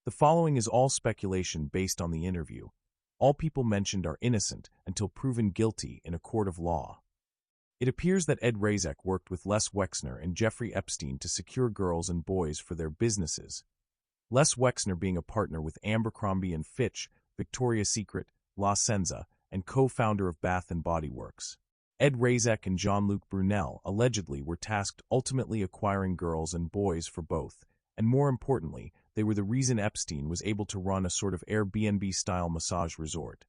The following is all speculation based on the interview. All people mentioned are innocent until proven guilty in a court of law. It appears that Ed Razek worked with Les Wexner and Jeffrey Epstein to secure girls and boys for their businesses. Les Wexner being a partner with Abercrombie & Fitch, Victoria's Secret, La Senza, and co-founder of Bath & Body Works. Ed Razek and Jean-Luc Brunel allegedly were tasked ultimately acquiring girls and boys for both, and more importantly, they were the reason Epstein was able to run a sort of Airbnb-style massage resort,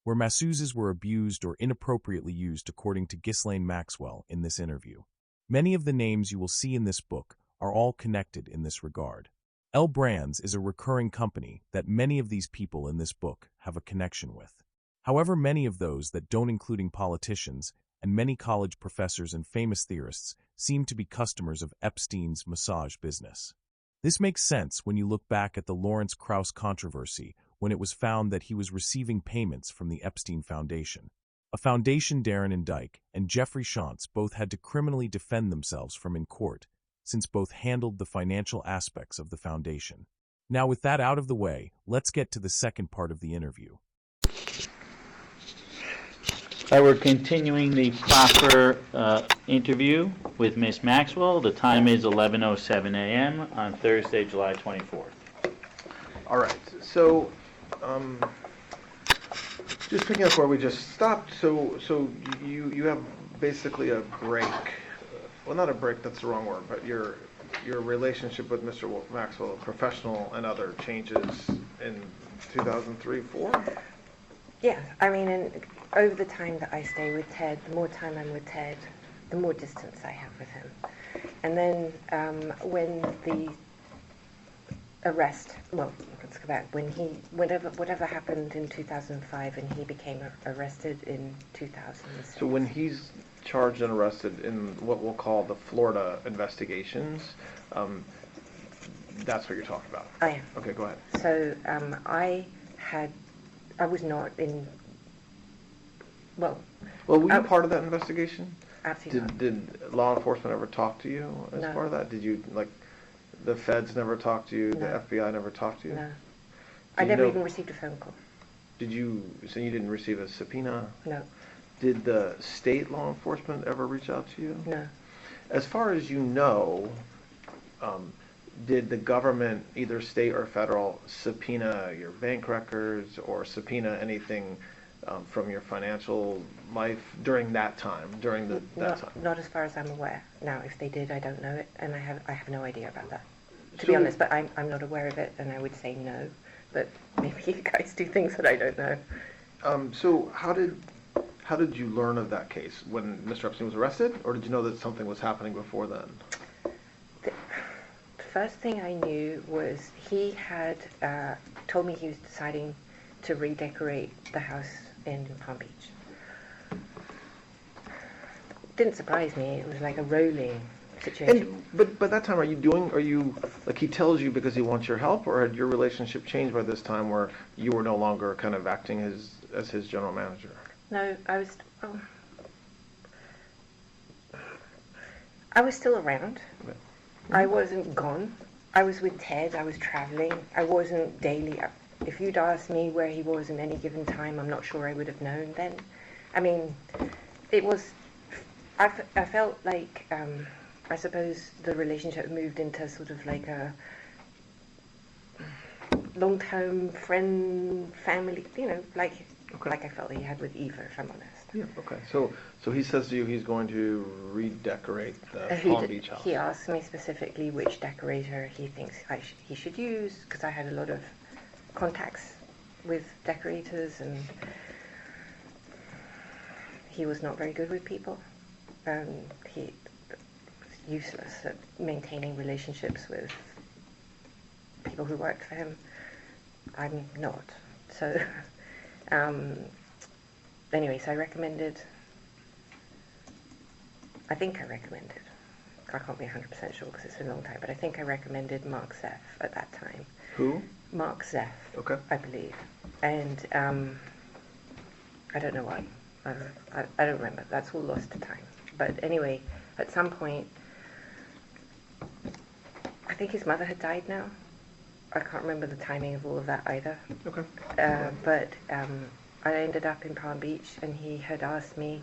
where masseuses were abused or inappropriately used according to Ghislaine Maxwell in this interview. Many of the names you will see in this book are all connected in this regard. L Brands is a recurring company that many of these people in this book have a connection with. However, many of those that don't, including politicians and many college professors and famous theorists, seem to be customers of Epstein's massage business. This makes sense when you look back at the Lawrence Krauss controversy, when it was found that he was receiving payments from the Epstein Foundation. A foundation Darren Indyke and Jeffrey Shantz both had to criminally defend themselves from in court, since both handled the financial aspects of the foundation. Now, with that out of the way, let's get to the second part of the interview. We're continuing the proper interview with Miss Maxwell. The time is 11:07 a.m. on Thursday, July 24th. All right. So, just picking up where we just stopped. So you have basically a break. Well, not a break. That's the wrong word. But your relationship with Mr. Maxwell, professional and other, changes in 2003-4. Yeah, I mean, over the time that I stay with Ted, the more time I'm with Ted, the more distance I have with him. And then when the arrest, well, let's go back, whatever happened in 2005 and he became arrested in 2006. So when he's charged and arrested in what we'll call the Florida investigations, that's what you're talking about? I am. Okay, go ahead. So I was not in, well, were you part of that investigation? Absolutely not. Did law enforcement ever talk to you as No. part of that? Did you, like, the feds never talked to you? No. The FBI never talked to you? No. I never even received a phone call. So you didn't receive a subpoena? No. Did the state law enforcement ever reach out to you? No. As far as you know, did the government, either state or federal, subpoena your bank records or subpoena anything from your financial life during that time, that time? Not as far as I'm aware. Now, if they did, I don't know it, and I have no idea about that, to be honest. But I'm not aware of it, and I would say no. But maybe you guys do things that I don't know. So how did you learn of that case? When Mr. Epstein was arrested, or did you know that something was happening before then? The first thing I knew was he had told me he was deciding to redecorate the house in Palm Beach. Didn't surprise me. It was like a rolling situation. But by that time, are you like, he tells you because he wants your help, or had your relationship changed by this time where you were no longer kind of acting as his general manager? No, I was still around. Okay. I wasn't gone. I was with Ted. I was traveling. I wasn't daily. If you'd asked me where he was in any given time, I'm not sure I would have known then. I mean, it was, I felt like, I suppose the relationship moved into sort of like a long-term friend, family, like I felt he had with Eva, if I'm honest. Yeah, okay. So he says to you he's going to redecorate the Palm Beach house. He asked me specifically which decorator he thinks he should use, because I had a lot of contacts with decorators, and he was not very good with people. He was useless at maintaining relationships with people who worked for him. I'm not. So, anyway, so I can't be 100% sure because it's been a long time, but I think I recommended Mark Zeff at that time. Who? Mark Zeff, Okay. I believe. And I don't know why. I don't remember. That's all lost to time. But anyway, at some point, I think his mother had died now. I can't remember the timing of all of that either. Okay. But I ended up in Palm Beach, and he had asked me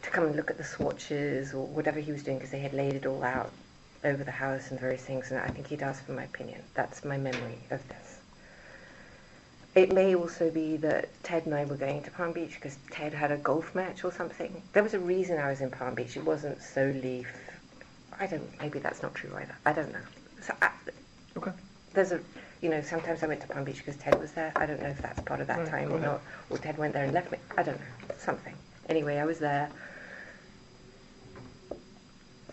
to come and look at the swatches or whatever he was doing, because they had laid it all out over the house and various things, and I think he'd asked for my opinion. That's my memory of this. It may also be that Ted and I were going to Palm Beach because Ted had a golf match or something. There was a reason I was in Palm Beach. It wasn't solely... maybe that's not true either. I don't know. So Okay. there's a... sometimes I went to Palm Beach because Ted was there. I don't know if that's part of that time or not. Or Ted went there and left me. I don't know. Something. Anyway, I was there.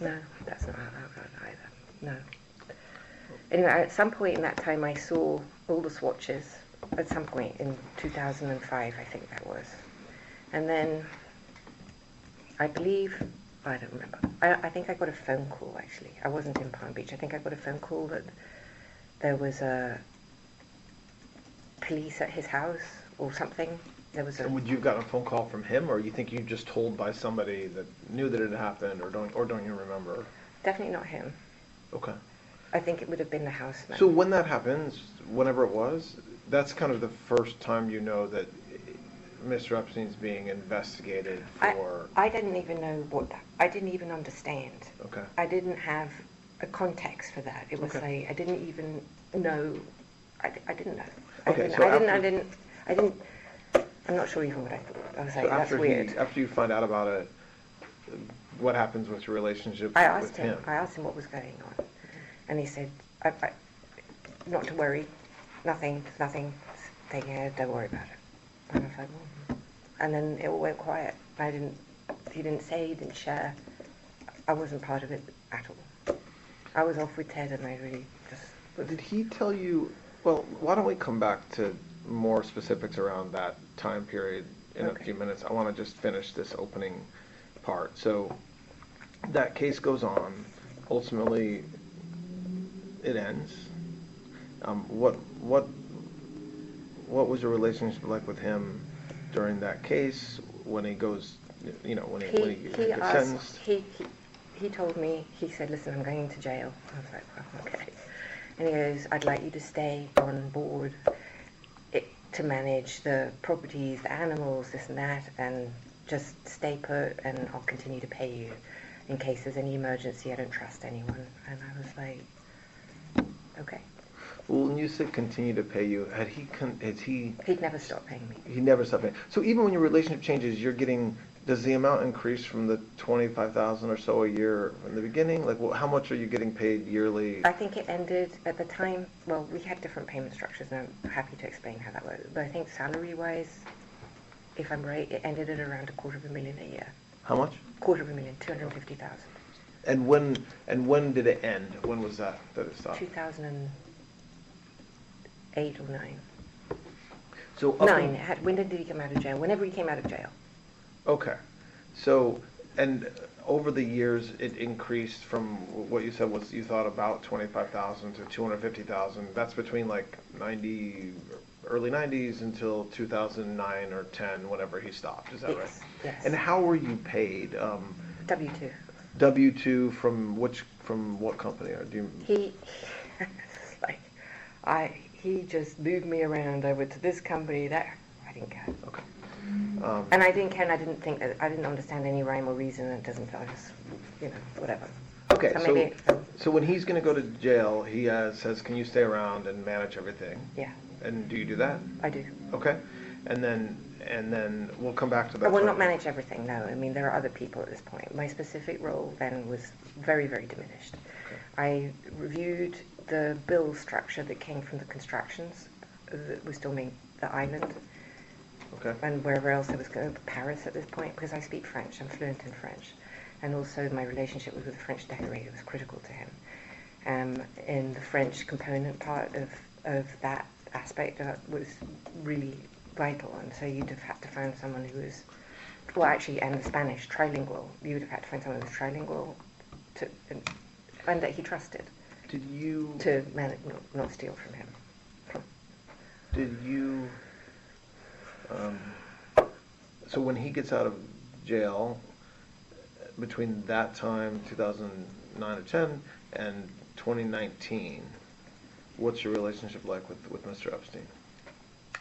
No, that's not how that went either. No. Anyway, at some point in that time, I saw all the swatches. At some point in 2005, I think that was. And then, I believe, I don't remember. I think I got a phone call, actually. I wasn't in Palm Beach. I think I got a phone call that there was a police at his house or something. There was a... And would you have gotten a phone call from him, or you think you just told by somebody that knew that it had happened, or don't you remember? Definitely not him. Okay. I think it would have been the houseman. So when that happens, whenever it was, that's kind of the first time you know that Mr. Epstein's being investigated for... I didn't even know I didn't even understand. Okay. I didn't have a context for that. It was Okay. like, I didn't even know. I didn't know. Okay, I'm not sure even what I thought. I was So like, that's weird. after you find out about it, what happens with your relationship I asked with him. I asked him what was going on. And he said, not to worry. Nothing. Take care, don't worry about it. And I was like, well. And then it all went quiet. He didn't say, he didn't share. I wasn't part of it at all. I was off with Ted, and I really just... Did he tell you, well, why don't we come back to more specifics around that time period in a few minutes. I want to just finish this opening part. So that case goes on. Ultimately, it ends. What was your relationship like with him during that case when he goes, when he gets sentenced? He told me, he said, listen, I'm going to jail. I was like, oh, okay. And he goes, I'd like you to stay on board to manage the properties, the animals, this and that, and just stay put, and I'll continue to pay you in case there's any emergency. I don't trust anyone. And I was like, okay. Well, when you said continue to pay you, He'd never stopped paying me. He never stopped paying. So even when your relationship changes, does the amount increase from the $25,000 or so a year in the beginning? Like, how much are you getting paid yearly? I think it ended at the time. Well, we had different payment structures, and I'm happy to explain how that works. But I think salary-wise, if I'm right, it ended at around $250,000 a year. How much? $250,000, $250,000. And when did it end? When was that it stopped? 2008 or 9. So When did he come out of jail? Whenever he came out of jail. Okay. So, and over the years, it increased from what you said was you thought about 25,000 to 250,000. That's between like early 90s until 2009 or 10, whenever he stopped. Is that right? Yes. And how were you paid? W-2. W-2 from what company? Or do you? He just moved me around over to this company, that. I didn't care. Okay. And I didn't care, and I didn't understand any rhyme or reason. It doesn't, I just, whatever. Okay, so so when he's going to go to jail, he says, can you stay around and manage everything? Yeah. And do you do that? I do. Okay. And then we'll come back to that. I will not manage everything, no. I mean, there are other people at this point. My specific role then was very, very diminished. Okay. I reviewed the bill structure that came from the constructions that was storming the island. Okay. And wherever else I was going, Paris at this point, because I speak French, I'm fluent in French. And also my relationship with the French decorator was critical to him. In the French component part of that aspect was really vital, and so you'd have had to find someone who was, and the Spanish, trilingual. You would have had to find someone who was trilingual, and that he trusted. Did you... To not steal from him. Did you... so when he gets out of jail, between that time, 2009 or 10, and 2019, What's your relationship like with Mr. Epstein?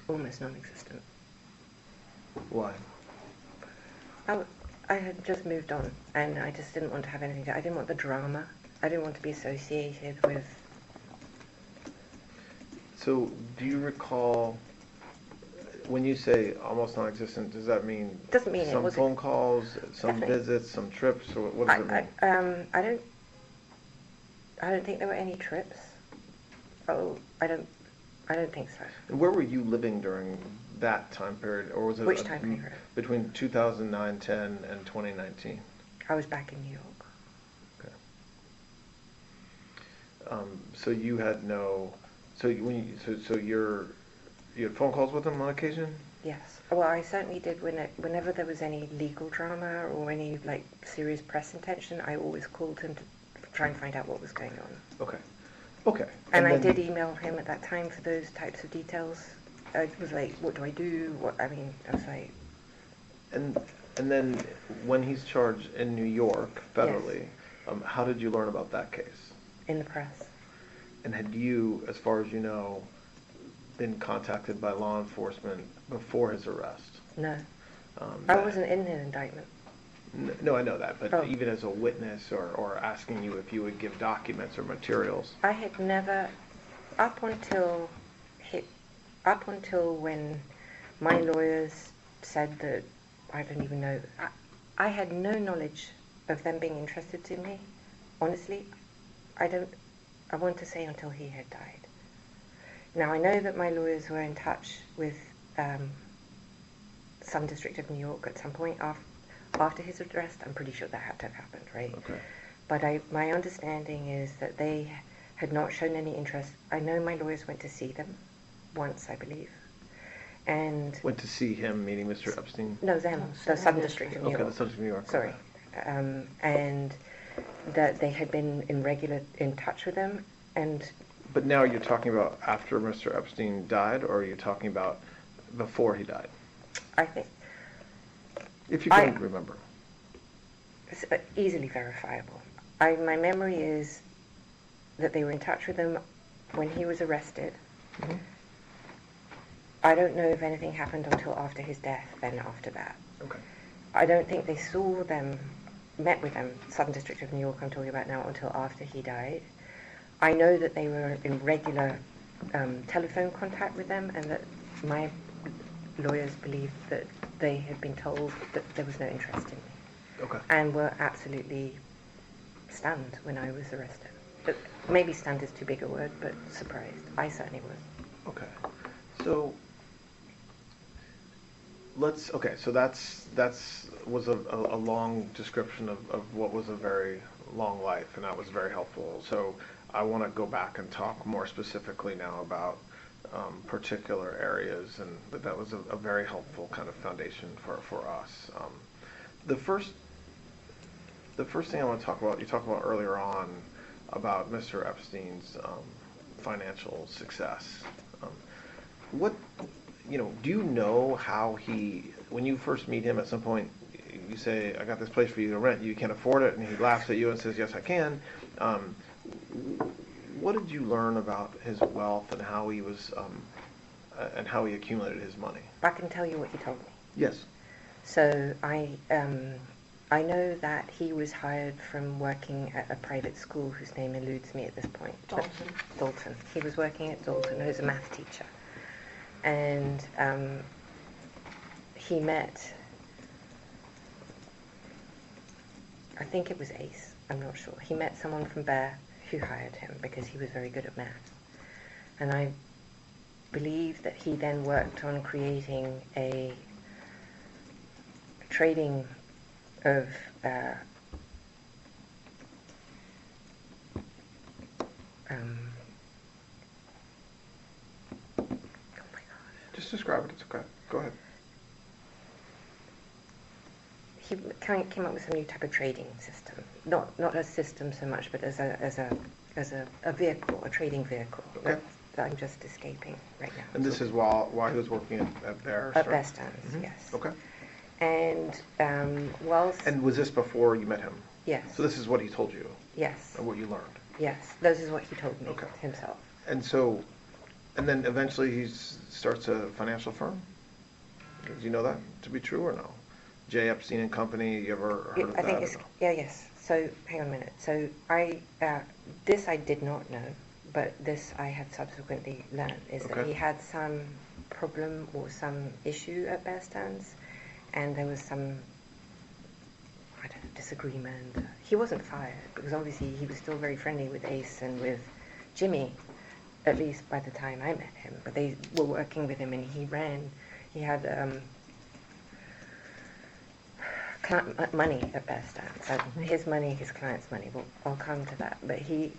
Almost non-existent. Why? I had just moved on, and I just didn't want to have anything. I didn't want the drama. I didn't want to be associated with. So, do you recall, when you say almost non-existent, does that mean Doesn't mean it some wasn't. phone calls, some Definitely. visits, some trips, or what does it mean? I don't think there were any trips. Oh, I don't think so. And where were you living during that time period, or was it Which time period? between 2009, 10, and 2019? I was back in New York. Okay. So you had no. So you had phone calls with him on occasion? Yes. Well, I certainly did whenever there was any legal drama or any like serious press attention. I always called him to try and find out what was going on. Okay. Okay. And I then, did email him at that time for those types of details. I was like, what do I do? I was like... And then when he's charged in New York federally, how did you learn about that case? In the press. And had you, as far as you know, been contacted by law enforcement before his arrest? No. I wasn't in the indictment. No, I know that, but Oh. even as a witness or asking you if you would give documents or materials? I had never, up until when my lawyers said that, I don't even know, I had no knowledge of them being interested in me. Honestly, I want to say until he had died. Now, I know that my lawyers were in touch with some district of New York at some point after his arrest. I'm pretty sure that had to have happened, right? Okay. But my understanding is that they had not shown any interest. I know my lawyers went to see them once, I believe. And Went to see him, meaning Mr. Epstein? no, them, the Southern District of New Okay, York. the Southern New York. Sorry. And that they had been in touch with them. And But now you're talking about after Mr. Epstein died, or are you talking about before he died? I think If you can remember. it's easily verifiable. My memory is that they were in touch with him when he was arrested. Mm-hmm. I don't know if anything happened until after his death, then after that. Okay. I don't think they saw them, met with them, Southern District of New York I'm talking about now, until after he died. I know that they were in regular telephone contact with them, and that my lawyers believed that they had been told that there was no interest in me. Okay. And were absolutely stunned when I was arrested. But maybe stunned is too big a word, but surprised. I certainly was. Okay. So so that's was a long description of what was a very long life, and that was very helpful. So I want to go back and talk more specifically now about particular areas, and that was a very helpful kind of foundation for us. The first thing I want to talk about, you talked about earlier on about Mr. Epstein's financial success. Do you know how when you first meet him at some point, you say, I got this place for you to rent, you can't afford it, and he laughs at you and says, yes, I can. What did you learn about his wealth and how he was, and how he accumulated his money? I can tell you what he told me. Yes. So I know that he was hired from working at a private school whose name eludes me at this point. Dalton. He was working at Dalton as a math teacher. And he met, I think it was Ace, I'm not sure. He met someone from Bear who hired him because he was very good at math. And I believe that he then worked on creating a trading of Just describe it. It's okay. Go ahead. he came up with some new type of trading system. Not a system so much, but as a vehicle, a trading vehicle. Okay. That I'm just escaping right now. And this is while he was working at Bear? At Bear Stearns, Mm-hmm. yes. Okay. And whilst... And was this before you met him? Yes. So this is what he told you? Yes. And what you learned? Yes. This is what he told me Okay. himself. And so, and then eventually he starts a financial firm? Do you know that to be true or no? J. Epstein and Company, you ever heard of I that? think it's, yeah, yes. So, hang on a minute. So, this I did not know, but this I have subsequently learned, is that he had some problem or some issue at Bear Stearns, and there was some, I don't know, disagreement. He wasn't fired, because obviously he was still very friendly with Ace and with Jimmy, at least by the time I met him. But they were working with him, and he had money at Bear Stearns. So his money, his client's money. Well, I'll come to that. But he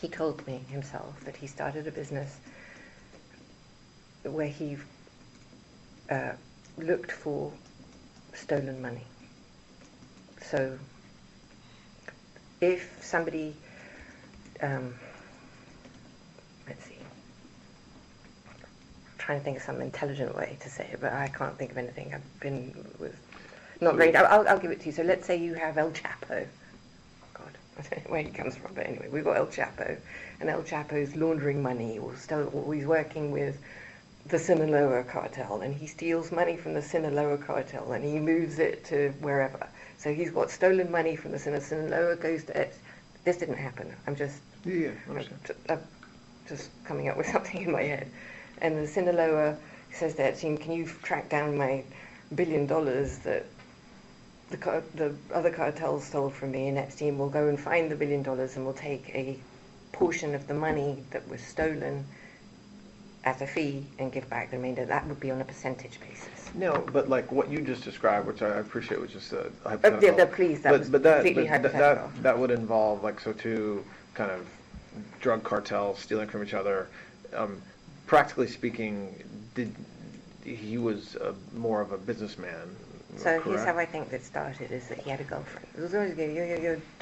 he told me himself that he started a business where he looked for stolen money. So if somebody, let's see, I'm trying to think of some intelligent way to say it, but I can't think of anything. I've been with, not very, I'll give it to you. So let's say you have El Chapo. God, I don't know where he comes from, but anyway, we've got El Chapo, and El Chapo's laundering money, or he's working with the Sinaloa cartel, and he steals money from the Sinaloa cartel, and he moves it to wherever. So he's got stolen money from the Sinaloa, goes to this didn't happen. I'm just just coming up with something in my head. And the Sinaloa says to Epstein, can you track down my $1 billion that the other cartels stole from me? And Epstein will go and find the $1 billion and will take a portion of the money that was stolen as a fee and give back the remainder. That would be on a percentage basis. No, but like what you just described, which I appreciate, was just a hypothetical. Please, that was completely hypothetical. That would involve, like, so two kind of drug cartels stealing from each other. Practically speaking, he was more of a businessman. So correct? Here's how I think that started, is that he had a girlfriend. It was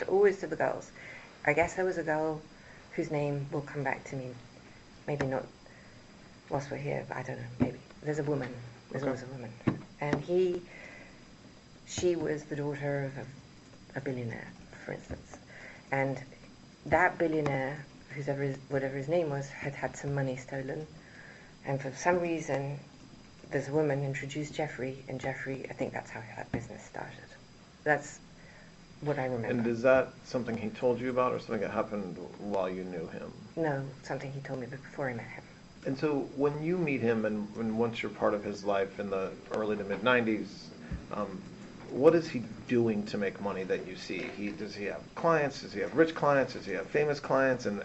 always to the girls. I guess there was a girl whose name will come back to me, maybe not whilst we're here, but I don't know, maybe. There's a woman. There's always a woman. And she was the daughter of a billionaire, for instance. And that billionaire, whatever his name was, had some money stolen. And for some reason, this woman introduced Jeffrey, and Jeffrey, I think that's how that business started. That's what I remember. And is that something he told you about, or something that happened while you knew him? No, something he told me before I met him. And so when you meet him, and once you're part of his life in the early to mid-'90s, what is he doing to make money that you see? Does he have clients? Does he have rich clients? Does he have famous clients? And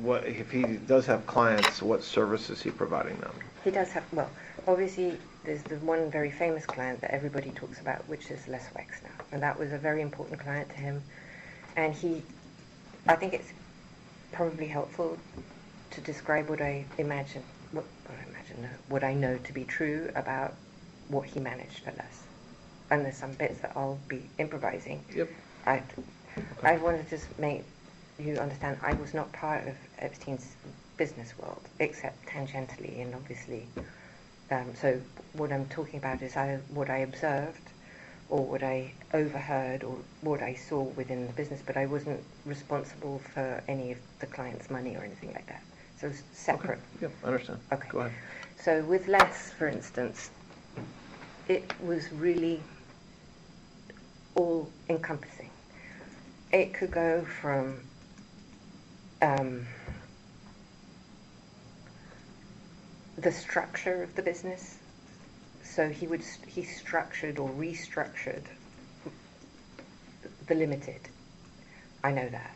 what if he does have clients? What service is he providing them? He does have, well, obviously there's the one very famous client that everybody talks about, which is Les Wexner, and that was a very important client to him. And I think it's probably helpful to describe what I know to be true about what he managed for Les. And there's some bits that I'll be improvising. Yep. I want to just make you understand I was not part of Epstein's business world, except tangentially and obviously. So what I'm talking about is what I observed, or what I overheard, or what I saw within the business, but I wasn't responsible for any of the client's money or anything like that. So it's separate. Okay. Yeah, I understand. Okay. Go ahead. So with Les, for instance, it was really all-encompassing. It could go from the structure of the business. So he structured or restructured the limited. I know that.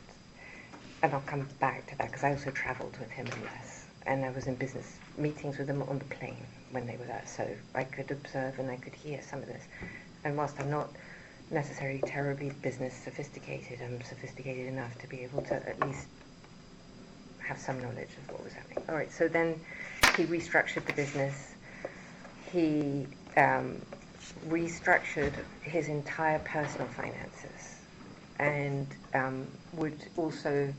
And I'll come back to that because I also travelled with him and Les. And I was in business meetings with them on the plane when they were there. So I could observe and I could hear some of this. And whilst I'm not necessarily terribly business sophisticated, I'm sophisticated enough to be able to at least have some knowledge of what was happening. All right, so then he restructured the business. He restructured his entire personal finances, and would also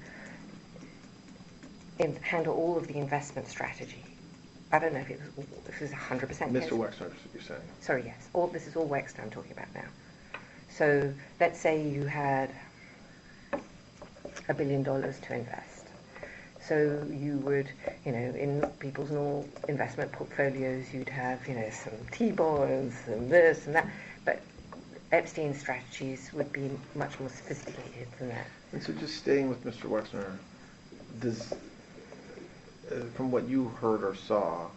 handle all of the investment strategy. I don't know if it was 100%. Mr. Wexner, you're saying? Sorry, yes. This is all Wexner I'm talking about now. So let's say you had $1 billion to invest. So you would, in people's normal investment portfolios, you'd have, some T-bonds and this and that. But Epstein's strategies would be much more sophisticated than that. And so just staying with Mr. Wexner, does, from what you heard or saw,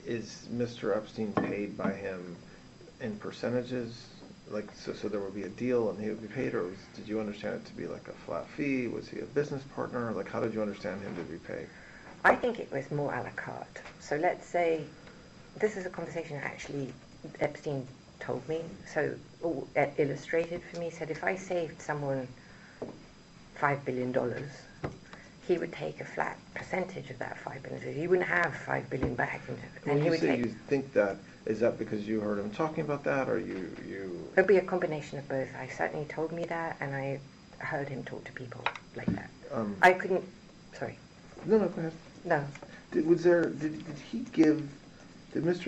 is Mr. Epstein paid by him in percentages? Like, so there would be a deal and he would be paid, or did you understand it to be like a flat fee? Was he a business partner? Like, how did you understand him to be paid? I think it was more a la carte. So let's say, this is a conversation actually Epstein told me, so illustrated for me, said if I saved someone $5 billion, he would take a flat percentage of that $5 billion. He wouldn't have $5 billion back. When you say you think that, is that because you heard him talking about that, or you... It would be a combination of both. I certainly told me that, and I heard him talk to people like that. I couldn't... Sorry. No, go ahead. No. Did Mr.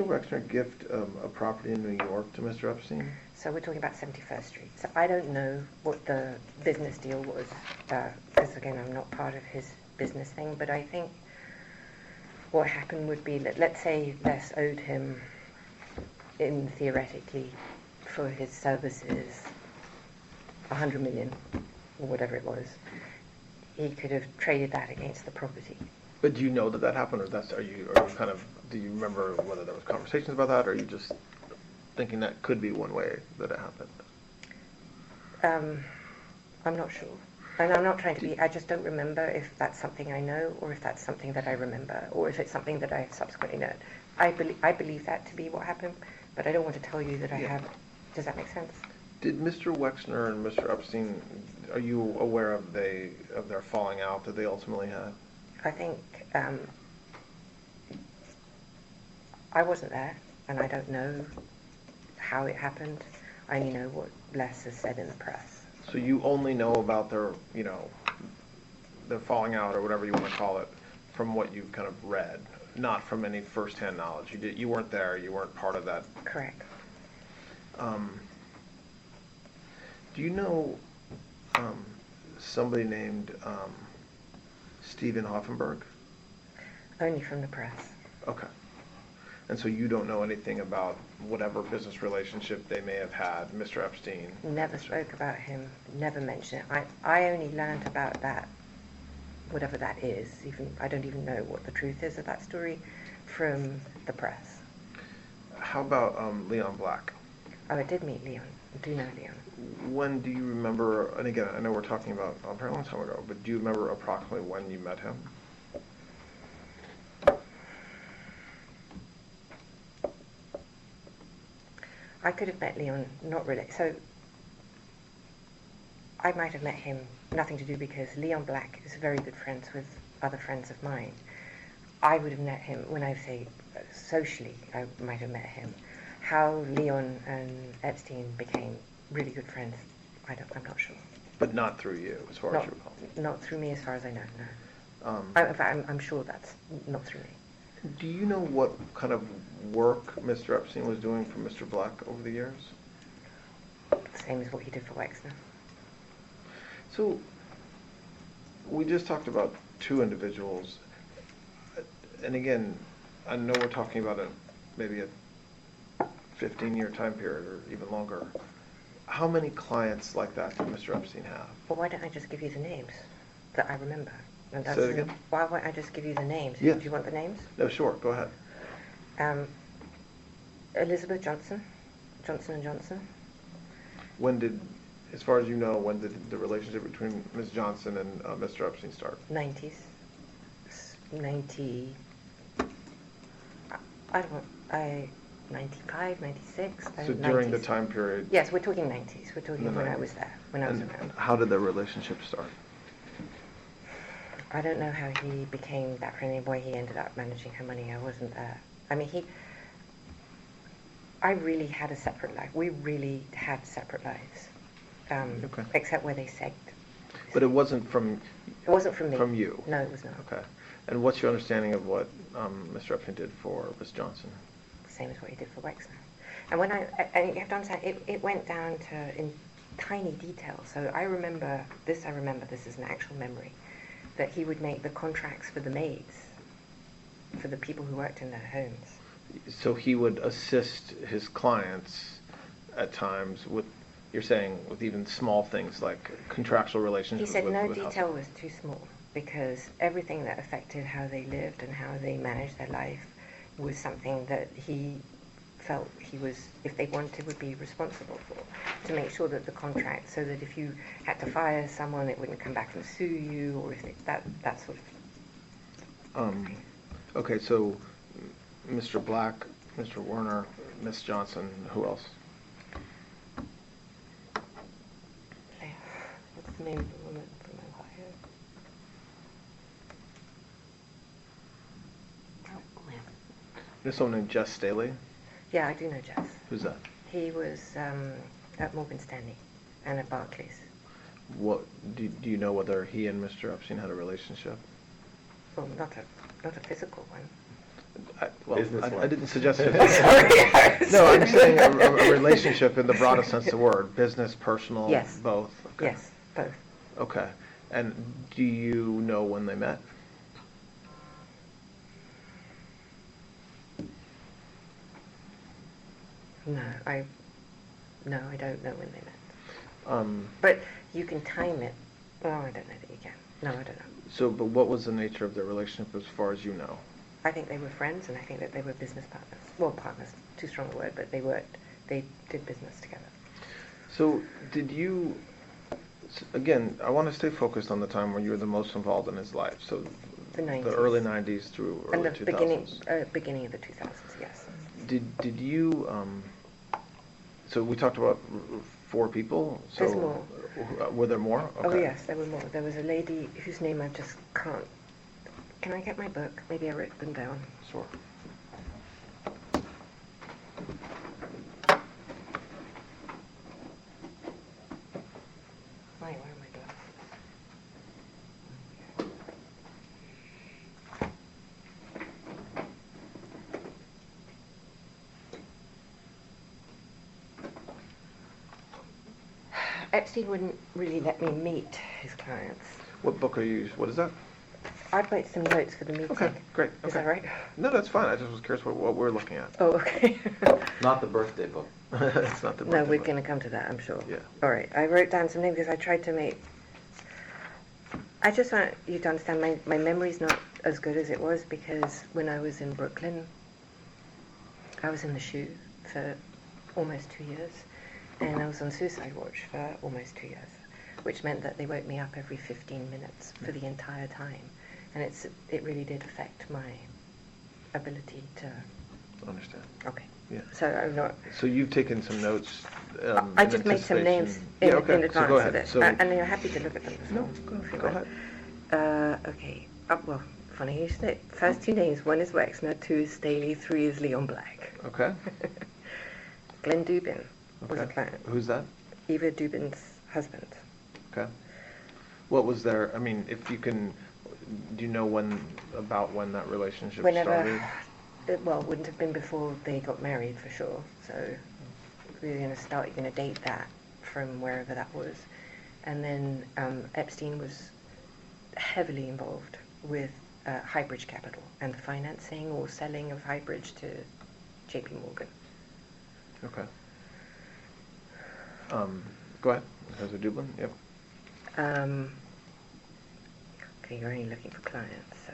Wexner gift a property in New York to Mr. Epstein? So we're talking about 71st Street. So I don't know what the business deal was, because again, I'm not part of his business thing, but I think what happened would be, let's say Les owed him, theoretically, for his services, 100 million, or whatever it was. He could have traded that against the property. But do you know that happened, or are you kind of, do you remember whether there was conversations about that, or are you just thinking that could be one way that it happened? I'm not sure. And I'm not trying to be, I just don't remember if that's something I know, or if that's something that I remember, or if it's something that I subsequently know. I believe that to be what happened, but I don't want to tell you that I have. Does that make sense? Did Mr. Wexner and Mr. Epstein, are you aware of their falling out that they ultimately had? I think I wasn't there, and I don't know how it happened. I only know what Les has said in the press. So you only know about their falling out, or whatever you want to call it, from what you've kind of read, not from any first-hand knowledge. You weren't there. You weren't part of that. Correct. Do you know somebody named Stephen Hoffenberg? Only from the press. Okay. And so you don't know anything about whatever business relationship they may have had, Mr. Epstein? Never spoke about him, never mentioned it. I only learned about that, whatever that is, I don't even know what the truth is of that story, from the press. How about Leon Black? Oh, I did meet Leon. I do know Leon. When do you remember, and again, I know we're talking about a very long time ago, but do you remember approximately when you met him? I could have met Leon, not really. So I might have met him, nothing to do, because Leon Black is very good friends with other friends of mine. I would have met him, when I say socially, I might have met him. How Leon and Epstein became really good friends, I'm not sure. But not through you, as far as you recall? Not through me, as far as I know, no. In fact, I'm sure that's not through me. Do you know what kind of work Mr. Epstein was doing for Mr. Black over the years? Same as what he did for Wexner. So, we just talked about two individuals, and again, I know we're talking about maybe a 15-year time period, or even longer. How many clients like that did Mr. Epstein have? Well, why don't I just give you the names that I remember? And Say it again? Why won't I just give you the names? Yeah. Do you want the names? No, sure, go ahead. Elizabeth Johnson, Johnson & Johnson. When did, as far as you know, when did the relationship between Ms. Johnson and Mr. Epstein start? 90s. 95, 96. So during the time period? Yes, we're talking 90s. We're talking when I was there, when I was around. How did the relationship start? I don't know how he became that friendly boy. He ended up managing her money. I wasn't there. I mean, I really had a separate life. We really had separate lives, Okay. except where they segged. But it wasn't from... It wasn't from me. From you? No, it was not. Okay. And what's your understanding of what Mr. Epstein did for Ms. Johnson? Same as what he did for Wexner. And when and you have to understand, it went down to, tiny details. So I remember, this is an actual memory, that he would make the contracts for the maids, for the people who worked in their homes. So he would assist his clients at times with, you're saying, with even small things like contractual He relationships said with no household. detail was too small, because everything that affected how they lived and how they managed their life was something that he felt he was, if they wanted, would be responsible for, to make sure that the contract, so that if you had to fire someone, it wouldn't come back and sue you, or if that sort of thing. Okay, so Mr. Black, Mr. Werner, Miss Johnson, who else? What's the name of the woman from Ohio? There's someone named Jess Staley. Yeah, I do know Jess. Who's that? He was at Morgan Stanley and at Barclays. What do you know whether he and Mr. Epstein had a relationship? Well, not a physical one. I didn't suggest it. Sorry. No, I'm saying a relationship in the broadest sense of the word, business, personal, Yes. both. Okay. Yes, both. Okay. And do you know when they met? No, I don't know when they met. Um, But you can time it. Oh, I don't know that you can. No, I don't know. So, but what was the nature of their relationship as far as you know? I think they were friends, and I think that they were business partners. Well, partners, too strong a word, but they did business together. So, again, I want to stay focused on the time when you were the most involved in his life. So, The 90s. the early 90s through early And the 2000s. beginning of the 2000s, yes. Did you, so we talked about 4 people? So There's more. Were there more? Oh, Okay. yes, there were more. There was a lady whose name I just can't. Can I get my book? Maybe I wrote them down. Sure. Where are my glasses? Epstein wouldn't really let me meet his clients. What book are you, what is that? I'd write some notes for the meeting. Okay, great. Is Okay. that right? No, that's fine. I just was curious what we're looking at. Oh, okay. Not the birthday book. It's not the No, birthday we're book. going to come to that, I'm sure. Yeah. All right. I wrote down some names because I tried to make... I just want you to understand my memory's not as good as it was, because when I was in Brooklyn, I was in the SHU for almost 2 years, and I was on suicide watch for almost 2 years, which meant that they woke me up every 15 minutes for the entire time. And it really did affect my ability to... Understand. Okay. Yeah. So I'm not... So you've taken some notes. I in just made some names anticipation- in Yeah, okay. advance So go ahead. of this, So, and you're happy to look at them as no, well. if you go want. ahead. Okay. Well, funny you should say. First 2 names. 1 is Wexner, 2 is Staley, 3 is Leon Black. Okay. Glenn Dubin was a Okay. client. Who's that? Eva Dubin's husband. Okay. What was their, I mean, if you can, do you know when that relationship started? It wouldn't have been before they got married for sure. So you're going to date that from wherever that was. And then Epstein was heavily involved with Highbridge Capital and the financing or selling of Highbridge to JP Morgan. Okay. Go ahead. Professor Dublin. Yep. Okay, you're only looking for clients, so...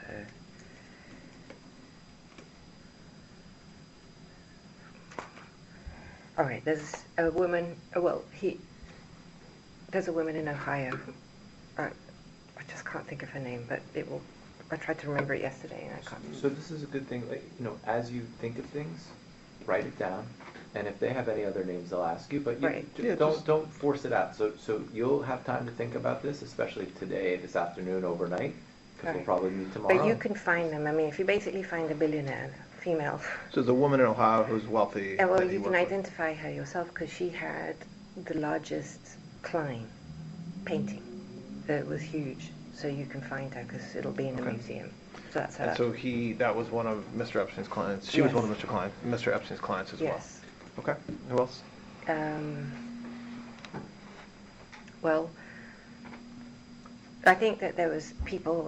All right, there's a woman, there's a woman in Ohio. I just can't think of her name, but I tried to remember it yesterday and I can't. So this is a good thing, like, as you think of things, write it down, and if they have any other names, they'll ask you, but Right. Yeah, don't force it out. So you'll have time to think about this, especially today, this afternoon, overnight, because we'll Right. probably meet tomorrow. But you can find them. I mean, if you basically find a billionaire, female, So there's a woman in Ohio who's wealthy. well, that you can worked with. identify her yourself because she had the largest Klein painting. It was huge, so you can find her because it'll be in the Okay. museum. So that's her. And so that was one of Mr. Epstein's clients. She was Yes. one of Mr. Epstein's clients as Yes. well. Okay. Who else? Well, I think that there was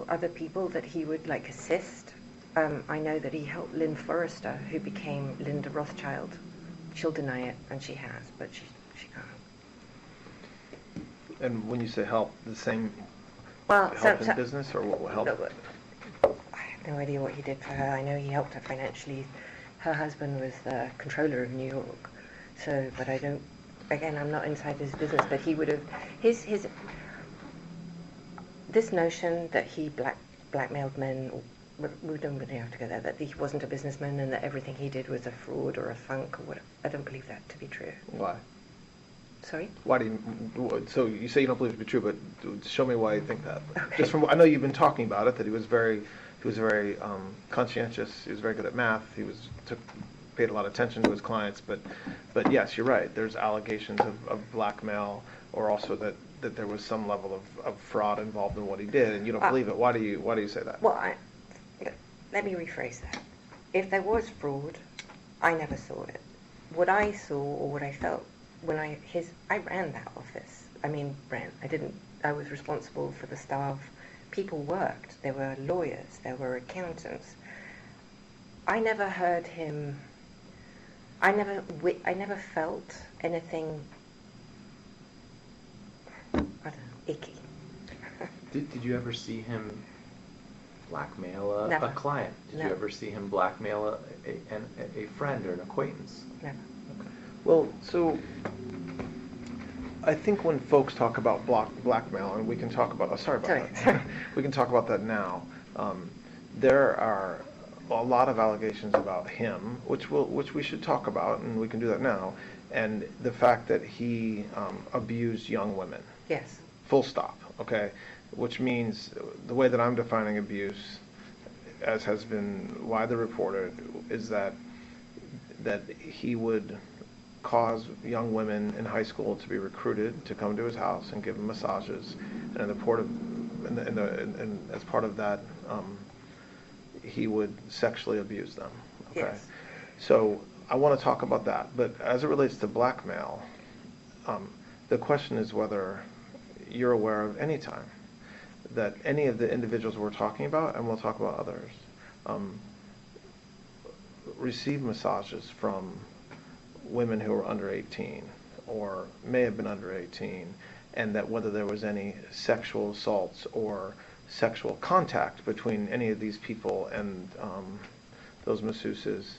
other people that he would like assist. I know that he helped Lynn Forrester, who became Linda Rothschild. She'll deny it, and she has, but she can't. And when you say help, the same Well, help in business, or what help? No, I have no idea what he did for her. I know he helped her financially. Her husband was the controller of New York. So, but I don't, again, I'm not inside his business, but he would have, this notion that he blackmailed men, we don't really have to go there, that he wasn't a businessman and that everything he did was a fraud or a funk or whatever. I don't believe that to be true. Why? Sorry? Why do you, so you say you don't believe it to be true, but show me why you think that. Okay. Just from, I know you've been talking about it, that he was very conscientious, he was very good at math, paid a lot of attention to his clients, but yes, you're right, there's allegations of blackmail, or also that there was some level of fraud involved in what he did, and you don't believe it. Why do you say that? Well, let me rephrase that. If there was fraud, I never saw it. What I saw, or what I felt, when I ran that office. I was responsible for the staff. People worked. There were lawyers. There were accountants. I never heard him. I never felt anything. I don't know, icky. Did you ever see him blackmail Never. a client? Did Never. you ever see him blackmail a friend or an acquaintance? Never. Okay. Well, so I think when folks talk about blackmail, and we can talk about, that. We can talk about that now. There are a lot of allegations about him, which we should talk about, and we can do that now, and the fact that he abused young women. Yes. Full stop, okay? Which means, the way that I'm defining abuse, as has been widely reported, is that he would cause young women in high school to be recruited to come to his house and give them massages, and as part of that, he would sexually abuse them. Okay, Yes. so I want to talk about that, but as it relates to blackmail, the question is whether you're aware of any time that any of the individuals we're talking about, and we'll talk about others, receive massages from women who are under 18 or may have been under 18, and that whether there was any sexual assaults or sexual contact between any of these people and those masseuses,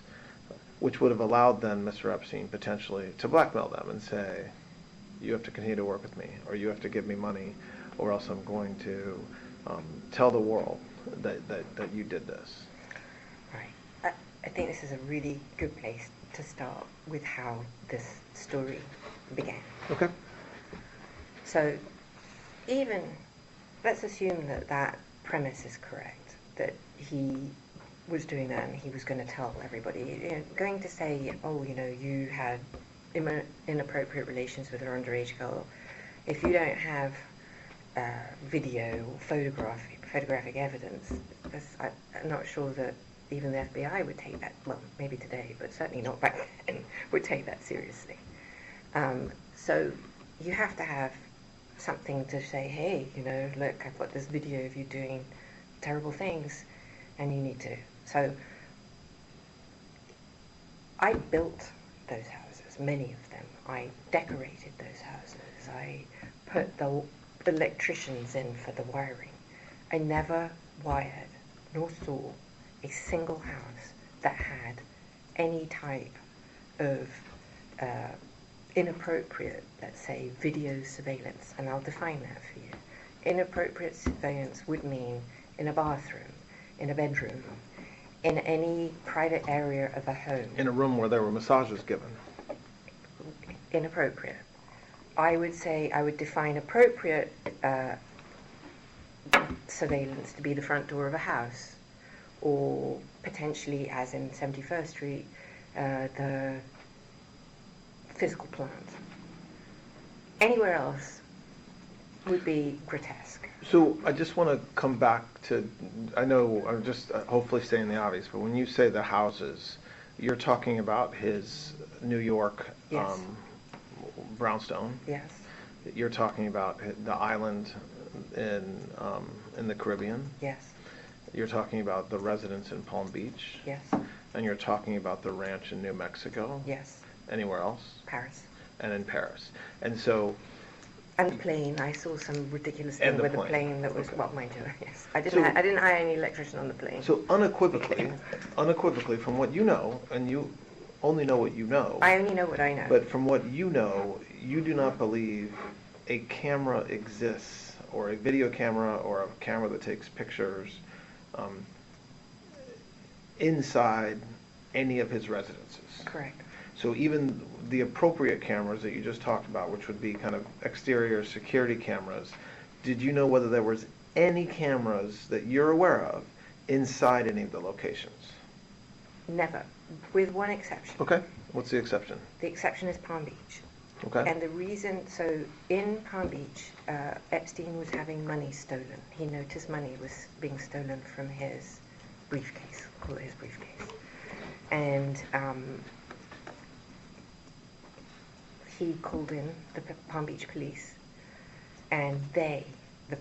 which would have allowed then Mr. Epstein potentially to blackmail them and say, you have to continue to work with me, or you have to give me money, or else I'm going to tell the world that you did this. Right. I think this is a really good place to start with how this story began. Okay. So let's assume that premise is correct, that he was doing that and he was going to tell everybody, going to say, you had inappropriate relations with an underage girl. If you don't have video or photographic evidence, I'm not sure that even the FBI would take that, well, maybe today, but certainly not back then, would take that seriously. So you have to have something to say, hey, look, I've got this video of you doing terrible things, and you need to. So I built those houses, many of them. I decorated those houses. I put the electricians in for the wiring. I never wired nor saw a single house that had any type of inappropriate, let's say, video surveillance, and I'll define that for you. Inappropriate surveillance would mean in a bathroom, in a bedroom, in any private area of a home. In a room where there were massages given. Inappropriate. I would define appropriate surveillance to be the front door of a house, or potentially, as in 71st Street, the physical plant. Anywhere else would be grotesque. So I just want to come back to, I know I'm just hopefully stating the obvious, but when you say the houses, you're talking about his New York Yes. brownstone. Yes. You're talking about the island in the Caribbean. Yes. You're talking about the residence in Palm Beach. Yes. And you're talking about the ranch in New Mexico. Yes. Anywhere else? Paris. And in Paris. And so. And the plane. I saw some ridiculous And thing the with plane. the plane that was, Okay. well, mind you, yes. I So- didn't hire any electrician on the plane. So unequivocally, from what you know, and you only know what you know. I only know what I know. But from what you know, you do not believe a camera exists, or a video camera, or a camera that takes pictures inside any of his residences. Correct. So even the appropriate cameras that you just talked about, which would be kind of exterior security cameras, did you know whether there was any cameras that you're aware of inside any of the locations? Never. With one exception. Okay, what's the exception? The exception is Palm Beach. Okay. And the reason, so in Palm Beach, Epstein was having money stolen. He noticed money was being stolen from his briefcase, call it his briefcase. And he called in the Palm Beach police, and the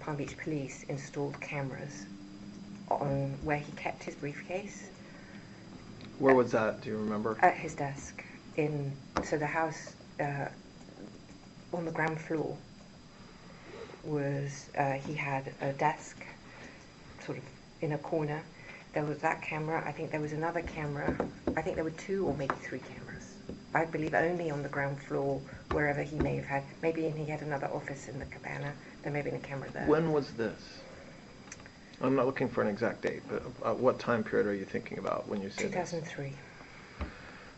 Palm Beach police, installed cameras on where he kept his briefcase. Where was that? Do you remember? At his desk. So the house on the ground floor was, he had a desk sort of in a corner. There was that camera. I think there was another camera. I think there were 2 or maybe 3 cameras. I believe only on the ground floor, wherever he may have had, maybe he had another office in the cabana. There may have been a camera there. When was this? I'm not looking for an exact date, but what time period are you thinking about when you say this? 2003.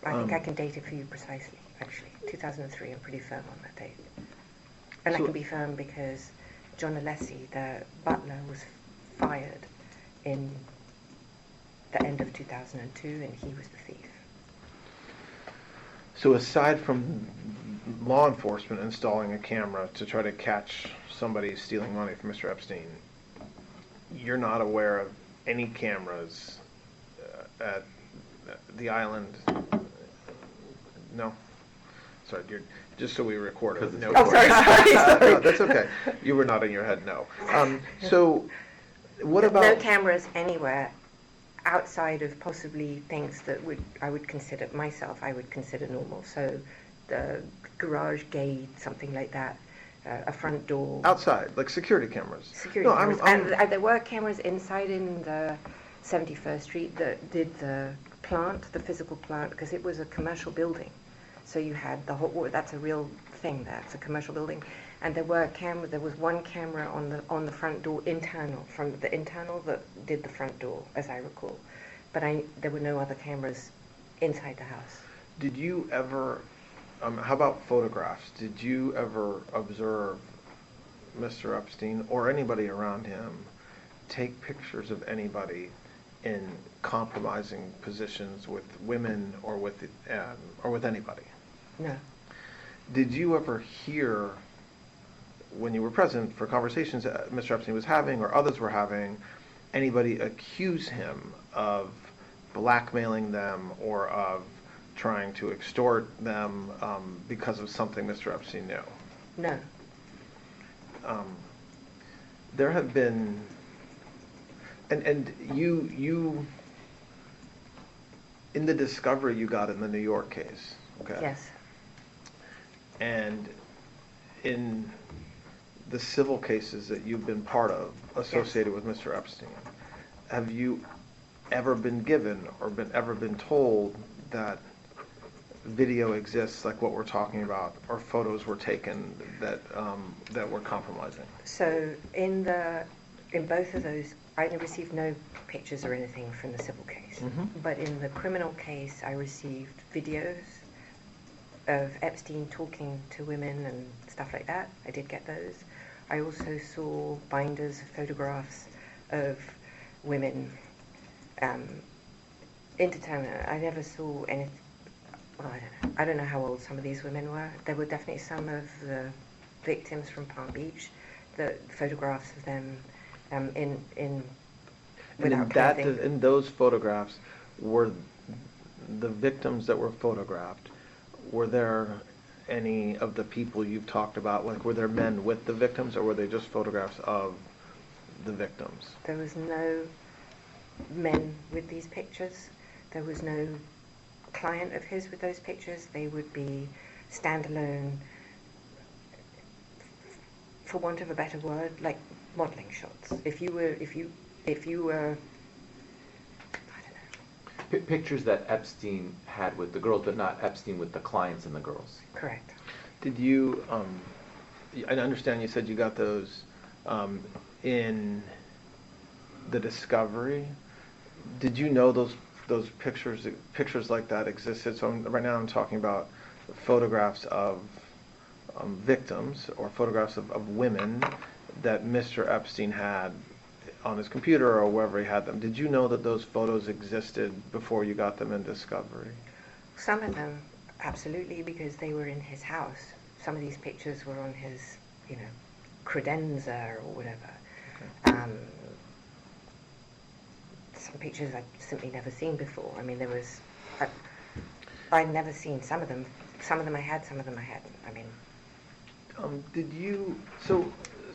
I think I can date it for you precisely, actually. 2003, I'm pretty firm on that date. And I So- can be firm because John Alessi, the butler, was fired in the end of 2002, and he was the thief. So aside from law enforcement installing a camera to try to catch somebody stealing money from Mr. Epstein, you're not aware of any cameras at the island? No? Sorry, just so we record it. No. Oh, sorry. No, that's okay. You were nodding your head no. So what about... No cameras anywhere outside of possibly things that I would consider normal. So the garage gate, something like that, a front door. Outside, like security cameras? Security No, cameras. I'm- And there were cameras inside in the 71st Street that did the plant, the physical plant, because it was a commercial building. So you had the hot water. That's a real thing. That's a commercial building, and there was one camera on the front door, from the internal that did the front door, as I recall. But there were no other cameras inside the house. Did you ever, how about photographs? Did you ever observe Mr. Epstein or anybody around him take pictures of anybody in compromising positions with women or with anybody? No. Did you ever hear, when you were present for conversations that Mr. Epstein was having or others were having, anybody accuse him of blackmailing them or of trying to extort them because of something Mr. Epstein knew? No. There have been, and you, in the discovery you got in the New York case, okay? Yes. And in the civil cases that you've been part of associated with Mr. Epstein, have you ever been given or ever been told that video exists like what we're talking about, or photos were taken that were compromising? So in both of those, I received no pictures or anything from the civil case. Mhm. But in the criminal case, I received videos of Epstein talking to women and stuff like that. I did get those. I also saw binders of photographs of women, indeterminate. I never saw any. Well, I don't know how old some of these women were. There were definitely some of the victims from Palm Beach. The photographs of them And without clothing. in those photographs, were the victims that were photographed, were there any of the people you've talked about? Like, were there men with the victims, or were they just photographs of the victims? There was no men with these pictures. There was no client of his with those pictures. They would be standalone, for want of a better word, like modeling shots. If you were, I don't know. Pictures that Epstein had with the girls, but not Epstein with the clients and the girls. Correct. Did you, I understand you said you got those in the discovery. Did you know those pictures like that existed? So right now I'm talking about photographs of victims, or photographs of women that Mr. Epstein had on his computer or wherever he had them. Did you know that those photos existed before you got them in discovery? Some of them, absolutely, because they were in his house. Some of these pictures were on his, credenza or whatever. Okay. Some pictures I'd simply never seen before. I mean, I'd never seen some of them. Some of them I had, some of them I hadn't. I mean, did you? So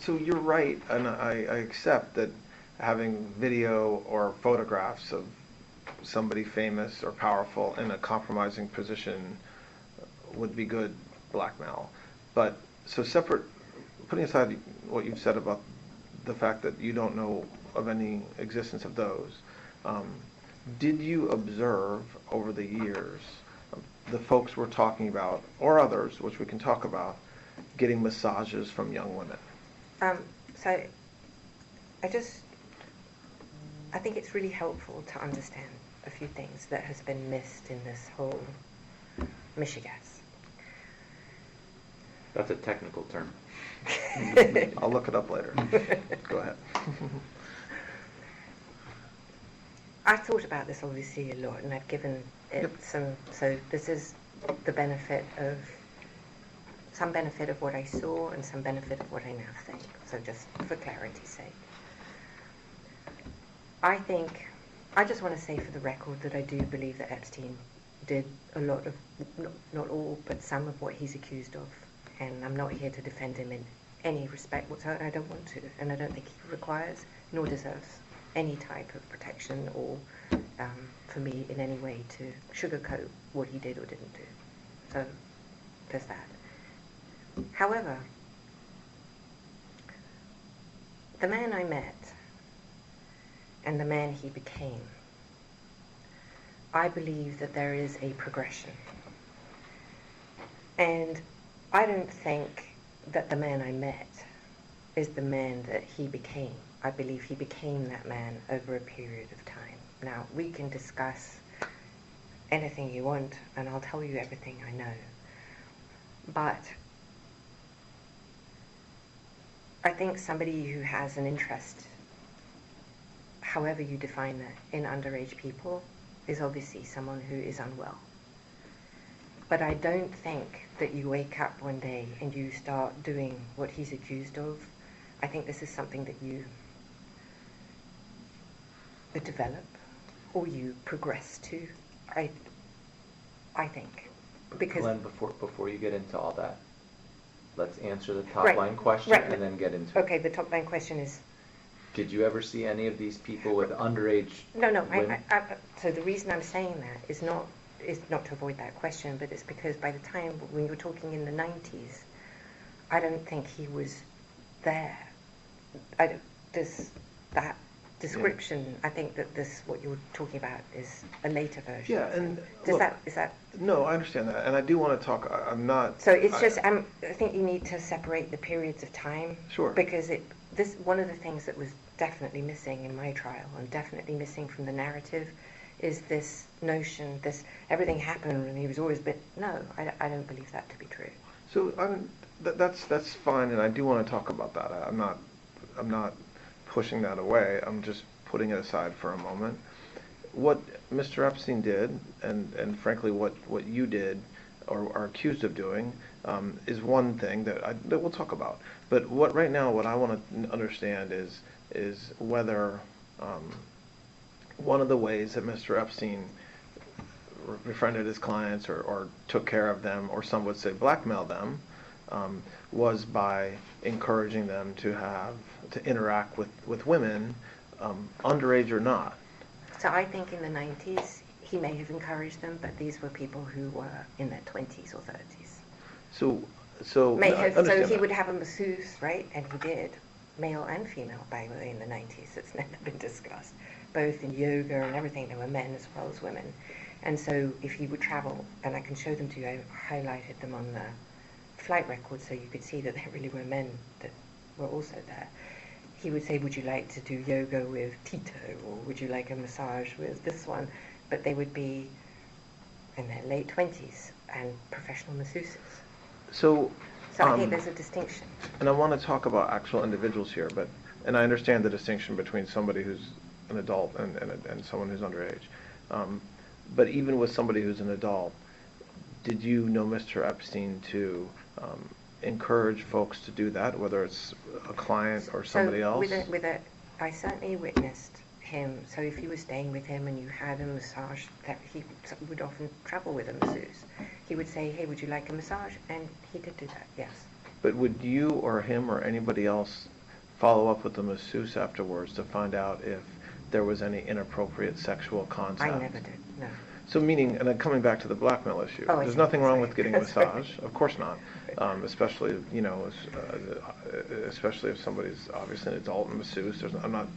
you're right, and I accept that having video or photographs of somebody famous or powerful in a compromising position would be good blackmail. But so separate, putting aside what you've said about the fact that you don't know of any existence of those, did you observe over the years the folks we're talking about, or others, which we can talk about, getting massages from young women? So I think it's really helpful to understand a few things that has been missed in this whole mishigas. That's a technical term. I'll look it up later. Go ahead. I thought about this obviously a lot, and I've given it some. So this is the benefit of what I saw and some benefit of what I now think. So just for clarity's sake, I just want to say for the record that I do believe that Epstein did a lot of, not all, but some of what he's accused of, and I'm not here to defend him in any respect whatsoever. I don't want to, and I don't think he requires nor deserves any type of protection or for me in any way to sugarcoat what he did or didn't do. So there's that. However, the man I met and the man he became, I believe that there is a progression. And I don't think that the man I met is the man that he became. I believe he became that man over a period of time. Now, we can discuss anything you want, and I'll tell you everything I know. But I think somebody who has an interest, however you define that, in underage people is obviously someone who is unwell. But I don't think that you wake up one day and you start doing what he's accused of. I think this is something that you develop or you progress to. I think. Because Glenn, before you get into all that, let's answer the top Right, line question right. and then get into it. Okay, the top line question is, Did you ever see any of these people with underage no, women? so the reason I'm saying that is not to avoid that question, but it's because by the time when you were talking in the 90s, I don't think he was there. That description, I think that what you're talking about is a later version. Yeah, and is look, that? No, I understand that, and I do want to talk. I'm not. So it's I think you need to separate the periods of time. Sure. Because one of the things that was definitely missing in my trial and definitely missing from the narrative is this notion, everything happened and he was always no, I don't believe that to be true. So that's fine, and I do want to talk about that. I'm not pushing that away. I'm just putting it aside for a moment. What Mr. Epstein did, and frankly what you did or are accused of doing, is one thing that we'll talk about. But right now what I want to understand is whether one of the ways that Mr. Epstein befriended his clients or took care of them, or some would say blackmailed them, was by encouraging them to interact with women, underage or not. So I think in the 90s, he may have encouraged them, but these were people who were in their 20s or 30s. So So understand he that. would have a masseuse, right? And he did, male and female, by the way, in the 90s. It's never been discussed. Both in yoga and everything, there were men as well as women. And so if he would travel, and I can show them to you, I highlighted them on the flight record so you could see that there really were men that were also there. He would say, would you like to do yoga with Tito, or would you like a massage with this one? But they would be in their late 20s and professional masseuses. So I think there's a distinction. and I want to talk about actual individuals here, and I understand the distinction between somebody who's an adult and someone who's underage. But even with somebody who's an adult, did you know Mr. Epstein to encourage folks to do that, whether it's a client or somebody else? I certainly witnessed him. So if you were staying with him and you had a massage, that he would often travel with a masseuse. He would say, hey, would you like a massage? And he did do that, yes. But would you or him or anybody else follow up with the masseuse afterwards to find out if there was any inappropriate sexual contact? I never did, no. So meaning, and then coming back to the blackmail issue, Oh, I there's see. nothing wrong Sorry. with getting a That's right. massage, of course not. Especially, especially if somebody's obviously an adult and masseuse. I'm not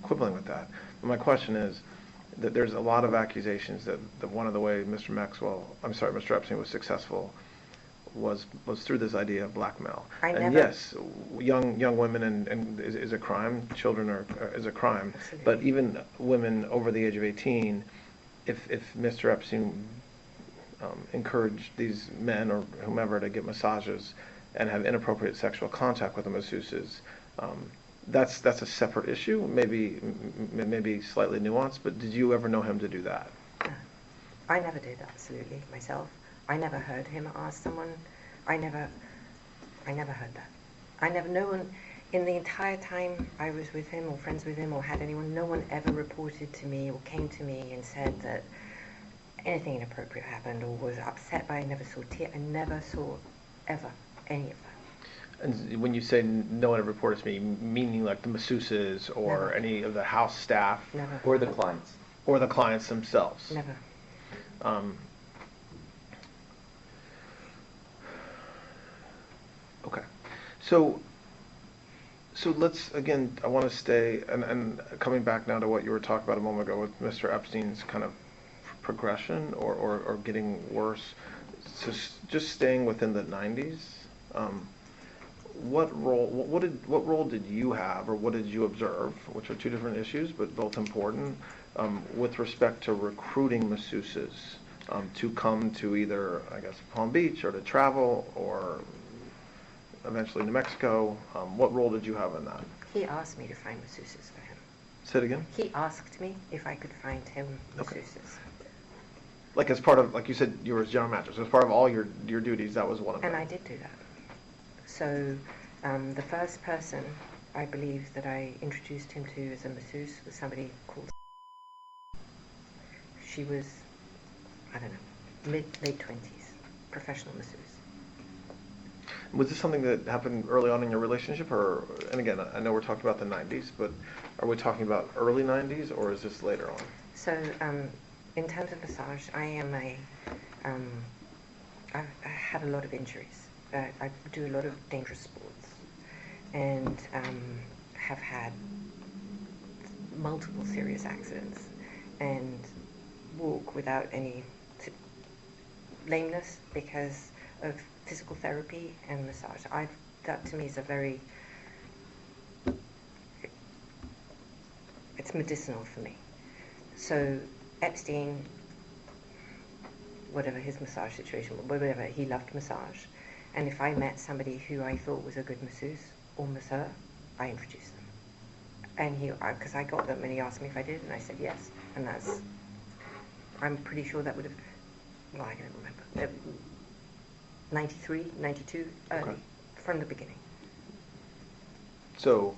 quibbling with that. But my question is that there's a lot of accusations that one of the way Mr. Epstein was successful was through this idea of blackmail. And yes, young women and is a crime. Children is a crime. Absolutely. But even women over the age of 18, if Mr. Epstein encouraged these men or whomever to get massages and have inappropriate sexual contact with the masseuses, that's a separate issue, maybe slightly nuanced. But did you ever know him to do that? No. I never did, absolutely, myself. I never heard him ask someone. I never heard that. No one, in the entire time I was with him or friends with him or had anyone, no one ever reported to me or came to me and said that anything inappropriate happened or was upset by it. I never saw I never saw ever any of that. And when you say no one ever reported to me, meaning like the masseuses or Never. any of the house staff? Never. Or the clients. Or the clients themselves? Never. Okay. So let's, again, I want to stay, and coming back now to what you were talking about a moment ago with Mr. Epstein's kind of progression or getting worse. So just staying within the 90s, what role did you have, or what did you observe, which are two different issues but both important, with respect to recruiting masseuses to come to either, I guess, Palm Beach or to travel or eventually New Mexico? What role did you have in that? He asked me to find masseuses for him. Say it again? He asked me if I could find him Okay. masseuses. Like as part of, like you said, you were his general manager. So as part of all your duties, that was one of them. And I did do that. So the first person, I believe, that I introduced him to as a masseuse was somebody called. She was, I don't know, late 20s, professional masseuse. Was this something that happened early on in your relationship, or, and again, I know we're talking about the 90s, but are we talking about early 90s, or is this later on? So in terms of massage, I have a lot of injuries. I do a lot of dangerous sports and have had multiple serious accidents and walk without any lameness because of physical therapy and massage. That to me is it's medicinal for me. So Epstein, whatever his massage situation, whatever, he loved massage. And if I met somebody who I thought was a good masseuse or masseur, I introduced them. And because I got them and he asked me if I did, and I said yes. And I'm pretty sure that would have, well, I don't remember, 93, 92, early, Okay. from the beginning. So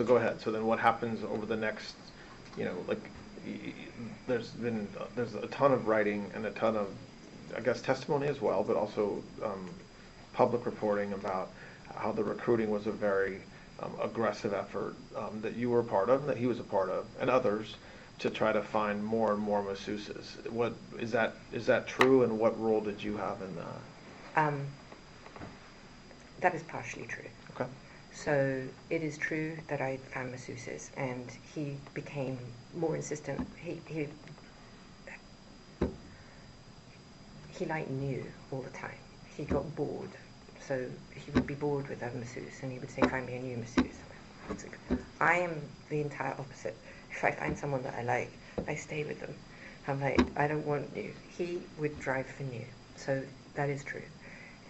go ahead. So then what happens over the next, like, there's a ton of writing and a ton of, I guess, testimony as well, but also public reporting about how the recruiting was a very aggressive effort that you were a part of, and that he was a part of, and others, to try to find more and more masseuses. What is that true, and what role did you have in that? That is partially true. Okay. So it is true that I found masseuses, and he became more insistent. He like knew all the time. He got bored, so he would be bored with a masseuse, and he would say, "Find me a new masseuse." I am the entire opposite. If I find someone that I like, I stay with them. I'm like, I don't want new. He would drive for new, so that is true.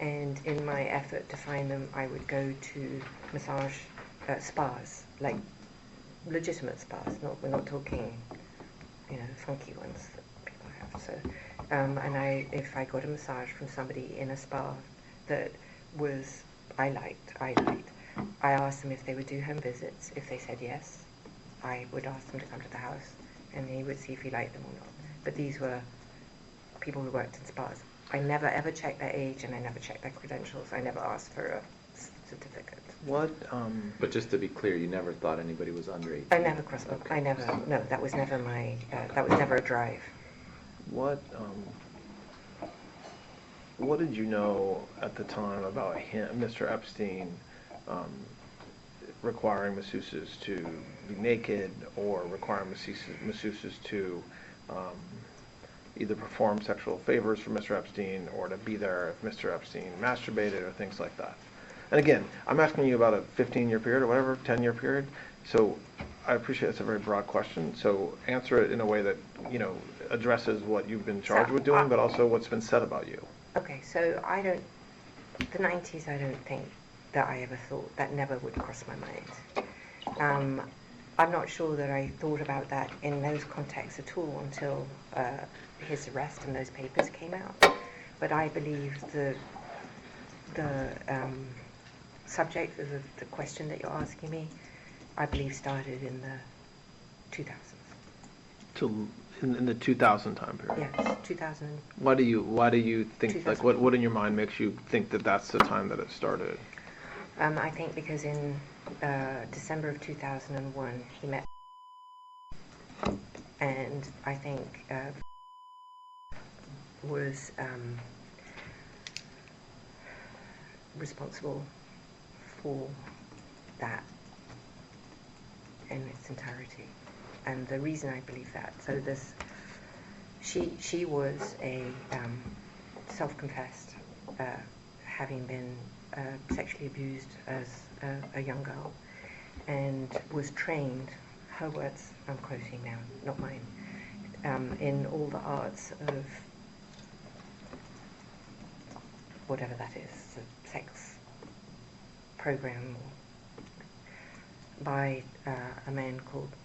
And in my effort to find them, I would go to massage spas, like legitimate spas. We're not talking, funky ones that people have. So, and if I got a massage from somebody in a spa that I liked, I asked them if they would do home visits. If they said yes, I would ask them to come to the house, and he would see if he liked them or not. But these were people who worked in spas. I never ever checked their age, and I never checked their credentials. I never asked for a certificate. What? But just to be clear, you never thought anybody was underage? I never crossed. Okay. No, that was never my. That was never a drive. What did you know at the time about him, Mr. Epstein, requiring masseuses to be naked, or requiring masseuses to either perform sexual favors for Mr. Epstein, or to be there if Mr. Epstein masturbated, or things like that? And again, I'm asking you about a 15-year period or whatever, 10-year period. So I appreciate it's a very broad question. So answer it in a way that, addresses what you've been charged with doing, but also what's been said about you. Okay, so the 90s, I don't think that I ever thought, that never would cross my mind. I'm not sure that I thought about that in those contexts at all until his arrest and those papers came out. But I believe the subject of the question that you're asking me, I believe started in the 2000s. So in the 2000 time period. Yes, 2000. Why do you think, 2000. like, what in your mind makes you think that that's the time that it started? I think because in December of 2001 he met, and I think was responsible for that in its entirety. And the reason I believe that, so she was a self-confessed, having been sexually abused as a young girl, and was trained, her words I'm quoting now, not mine, in all the arts of whatever that is, the sex program, by a man called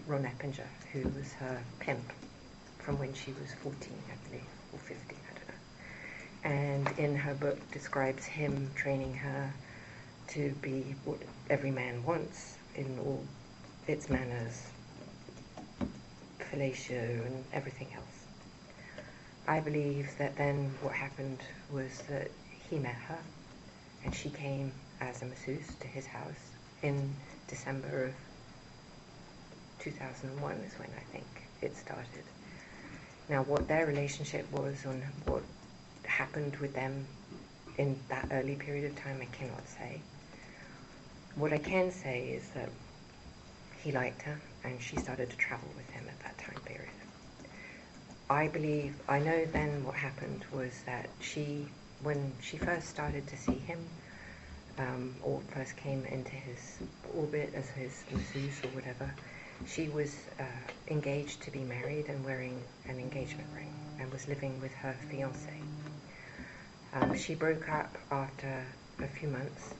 Ron Eppinger, who was her pimp from when she was 14, I believe, or 15, I don't know. And in her book describes him training her to be what every man wants in all its manners, fellatio and everything else. I believe that then what happened was that he met her, and she came as a masseuse to his house in December of 2001 is when I think it started. Now, what their relationship was and what happened with them in that early period of time, I cannot say. What I can say is that he liked her, and she started to travel with him at that time period. I know then what happened was that when she first started to see him, or first came into his orbit as his masseuse or whatever, she was engaged to be married and wearing an engagement ring, and was living with her fiancé. She broke up after a few months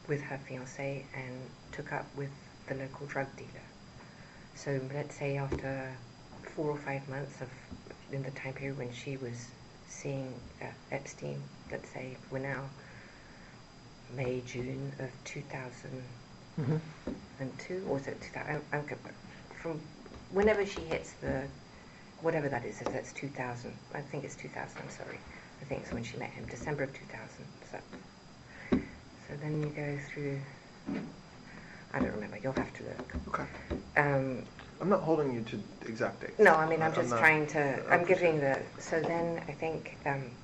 with her fiancé and took up with the local drug dealer. So let's say after 4 or 5 months in the time period when she was seeing Epstein, let's say we're now May, June of 2002, or was it 2000? From whenever she hits the, whatever that is, if that's 2000, I think it's 2000, I'm sorry. I think it's when she met him, December of 2000. So then you go through, I don't remember, you'll have to look. Okay. Um, I'm not holding you to exact dates. no, I mean, I'm I'm just not- trying to, I I'm giving appreciate the, so then I think,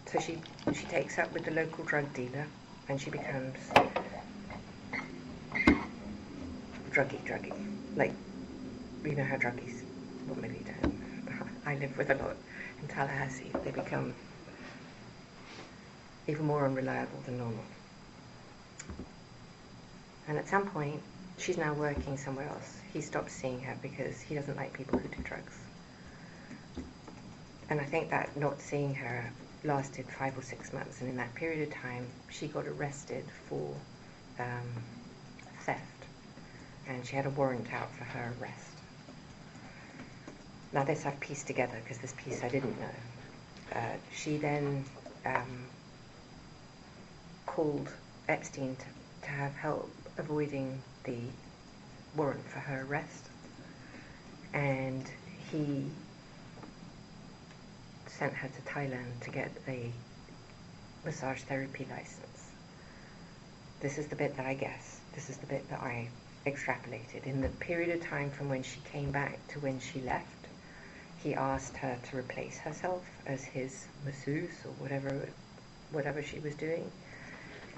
so she takes up with the local drug dealer and she becomes druggy. Like, you know how druggies, well maybe you don't. I live with a lot in Tallahassee. They become even more unreliable than normal. And at some point, she's now working somewhere else. He stops seeing her because he doesn't like people who do drugs. And I think that not seeing her lasted 5 or 6 months. And in that period of time, she got arrested for theft. And she had a warrant out for her arrest. Now this I've pieced together because this piece I didn't know. She then called Epstein to have help avoiding the warrant for her arrest, and he sent her to Thailand to get a massage therapy license. This is the bit that I guess. This is the bit that I extrapolated. In the period of time from when she came back to when she left, he asked her to replace herself as his masseuse or whatever she was doing,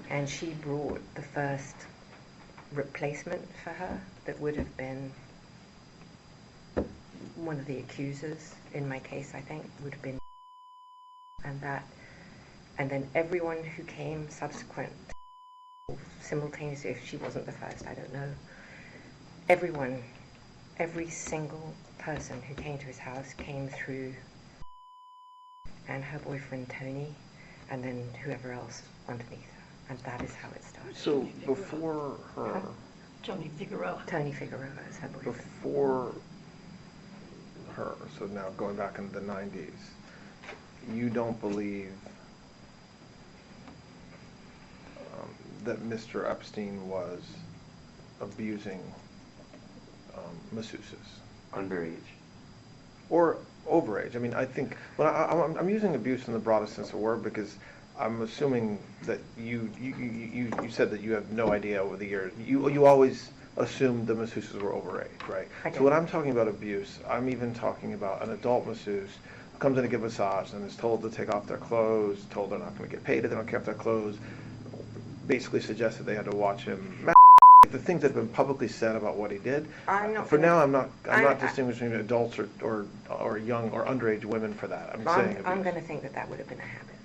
and she brought the first replacement for her that would have been one of the accusers in my case, I think, would have been, and then everyone who came subsequent, simultaneously, if she wasn't the first, I don't know, every single person who came to his house came through, and her boyfriend Tony, and then whoever else underneath her. And that is how it started. So before her, Tony Figueroa. Tony Figueroa is her boyfriend. before her, so now going back into the 90s, you don't believe that Mr. Epstein was abusing masseuses? Underage. Or overage. I mean, I think, well, I'm using abuse in the broadest sense of the word because I'm assuming that you said that you have no idea over the years. You always assumed the masseuses were overage, right? So when I'm talking about abuse, I'm even talking about an adult masseuse who comes in to give a massage and is told to take off their clothes, told they're not going to get paid if they don't care if their clothes, basically suggested they had to watch him. The things that have been publicly said about what he did. I'm not distinguishing between adults or young or underage women for that. I'm saying abuse. I'm going to think that would have been a habit.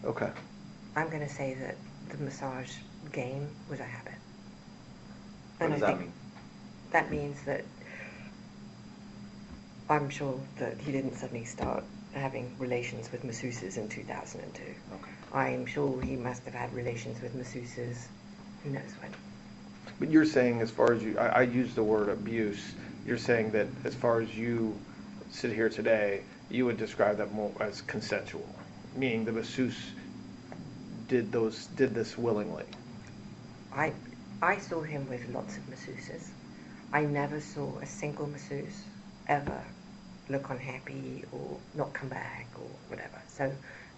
Okay. I'm going to say that the massage game was a habit. What does that mean? That means that I'm sure that he didn't suddenly start having relations with masseuses in 2002. Okay. I'm sure he must have had relations with masseuses, who knows when. But you're saying, as far as you, I use the word abuse, you're saying that as far as you sit here today, you would describe that more as consensual, meaning the masseuse did this willingly. I saw him with lots of masseuses. I never saw a single masseuse ever look unhappy or not come back or whatever. So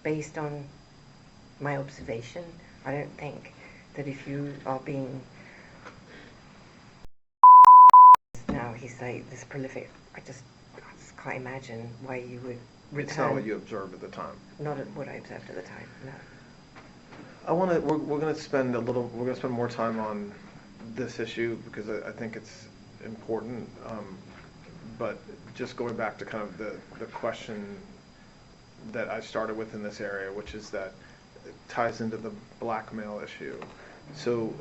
based on my observation, I don't think that if you are being, now he's like this prolific, I just can't imagine why you would return. It's not what you observed at the time. Not what I observed at the time, no. We're going to spend more time on this issue because I think it's important. But just going back to kind of the question that I started with in this area, which is that it ties into the blackmail issue. So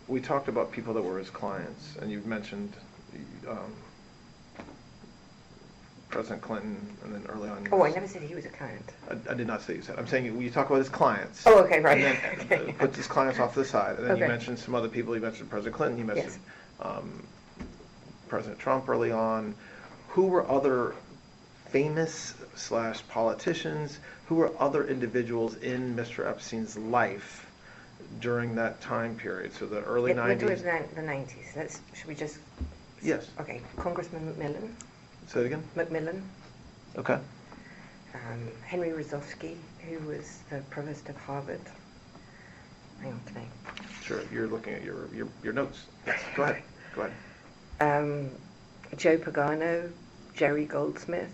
we talked about people that were his clients, and you've mentioned President Clinton, and then early on. Oh, I never said he was a client. I did not say you said. I'm saying you talk about his clients. Oh, okay, right. And then put his clients off to the side, and then you Okay. mentioned some other people. You mentioned President Clinton. You mentioned President Trump early on. Who were other famous / politicians? Who were other individuals in Mr. Epstein's life during that time period? So the early 90s. We're doing the 90s. Should we just... Yes. Okay, Congressman McMillan. Say it again? Macmillan, Okay. Henry Rozovsky, who was the provost of Harvard. Hang on, can I? Sure, you're looking at your notes. Yes, go ahead. Go ahead. Joe Pagano, Jerry Goldsmith,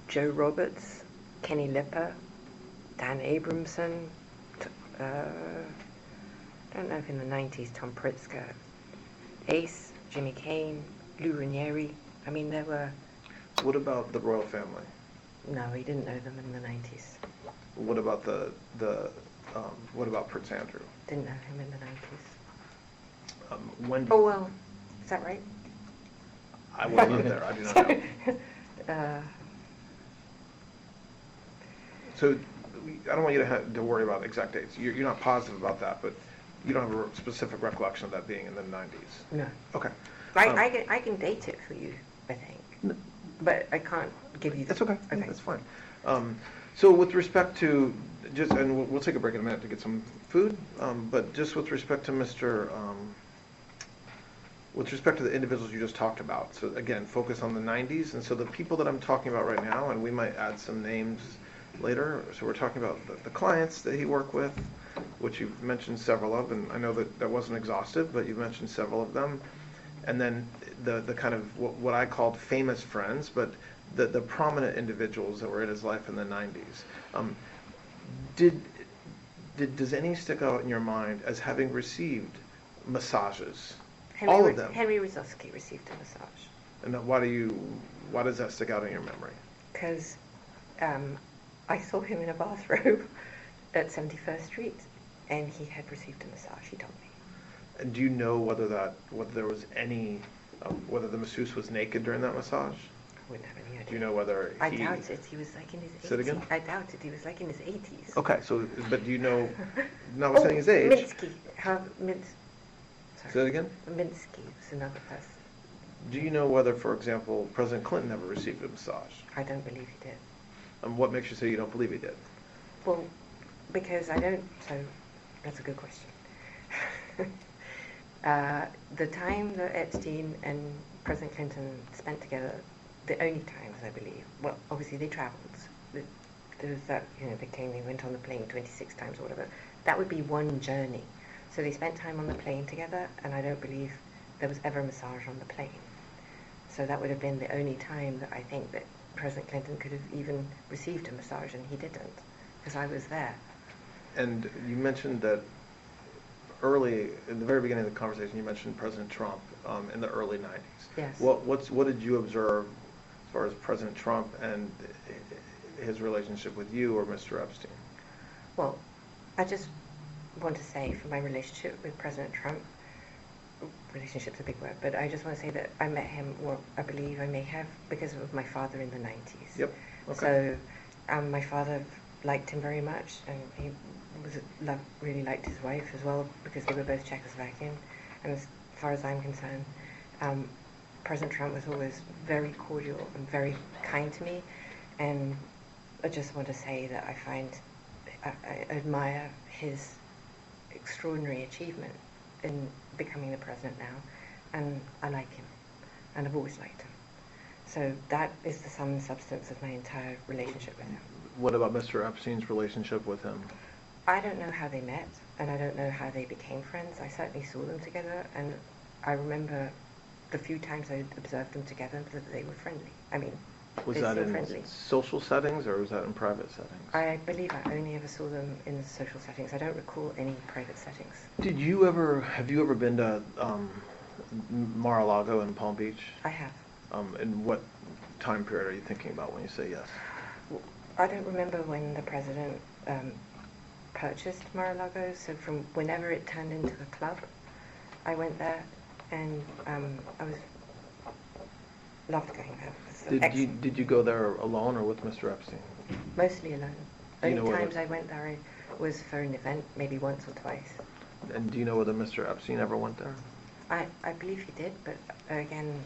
Joe Roberts, Kenny Lipper, Dan Abramson, don't know if in the 90s, Tom Pritzker, Ace, Jimmy Kane, Lou Ranieri. I mean, there were... What about the royal family? No, he didn't know them in the 90s. What about what about Prince Andrew? Didn't know him in the 90s. When Oh, well, is that right? I wasn't there. I do not know. So I don't want you to worry about exact dates. You're not positive about that, but you don't have a specific recollection of that being in the 90s. No. Okay. I can date it for you, I think. But I can't give you the... That's okay. That's fine. So with respect to, and we'll take a break in a minute to get some food, but just with respect to with respect to the individuals you just talked about, so again, focus on the 90s, and so the people that I'm talking about right now, and we might add some names later, so we're talking about the clients that he worked with, which you've mentioned several of, and I know that wasn't exhaustive, but you've mentioned several of them, and then the kind of what I called famous friends, but the prominent individuals that were in his life in the 90s. Does any stick out in your mind as having received massages? All of them? Henry Rozovsky received a massage. And why does that stick out in your memory? Because I saw him in a bathrobe at 71st Street, and he had received a massage, he told me. And do you know whether there was any, whether the masseuse was naked during that massage? I wouldn't have any idea. Do you know whether I doubt it. He was like in his 80s. Say it again? I doubt it. He was like in his 80s. Okay, so, but do you know, notwithstanding his age? Minsky. Say it again? Minsky was another person. Do you know whether, for example, President Clinton ever received a massage? I don't believe he did. And what makes you say you don't believe he did? Well, because I don't, so that's a good question. The time that Epstein and President Clinton spent together, the only times I believe, well, obviously they traveled. There was that, they claim they went on the plane 26 times or whatever. That would be one journey. So they spent time on the plane together, and I don't believe there was ever a massage on the plane. So that would have been the only time that I think that President Clinton could have even received a massage, and he didn't, because I was there. And you mentioned that early, in the very beginning of the conversation, you mentioned President Trump in the early 90s. Yes. What did you observe as far as President Trump and his relationship with you or Mr. Epstein? Well, I just want to say for my relationship with President Trump, relationship's a big word, but I just want to say that I met him, or I believe I may have, because of my father in the 90s. Yep. Okay. So my father liked him very much, and he really liked his wife as well, because they were both Czechoslovakian. And as far as I'm concerned, President Trump was always very cordial and very kind to me, and I just want to say that I admire his extraordinary achievement in becoming the president now, and I like him, and I've always liked him. So that is the sum and substance of my entire relationship with him. What about Mr. Epstein's relationship with him? I don't know how they met, and I don't know how they became friends. I certainly saw them together, and I remember the few times I observed them together that they were friendly. I mean, Was they that seemed in friendly. social settings, or was that in private settings? I believe I only ever saw them in social settings. I don't recall any private settings. Have you ever been to Mar-a-Lago in Palm Beach? I have. And what time period are you thinking about when you say yes? I don't remember when the president purchased Mar-a-Lago, so from whenever it turned into a club, I went there, and I loved going there. Did you go there alone or with Mr. Epstein? Mostly alone. Do you know Only whether- times I went there was for an event, maybe once or twice. And do you know whether Mr. Epstein ever went there? I believe he did, but again,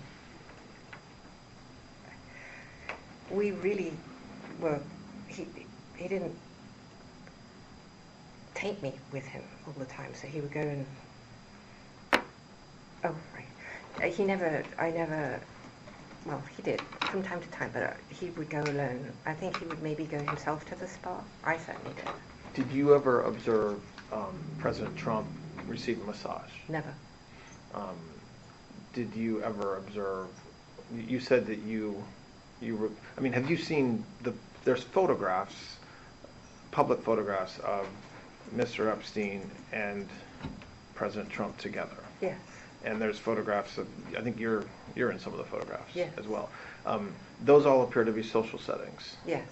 we really were, he didn't take me with him all the time, so he would go and, well, he did, from time to time, but he would go alone. I think he would maybe go himself to the spa. I certainly did. Did you ever observe President Trump receive a massage? Never. Did you ever observe, you said that I mean, have you seen there's photographs, public photographs of Mr. Epstein and President Trump together? Yes. And there's photographs of, I think you're in some of the photographs Yes. as well. Those all appear to be social settings. Yes.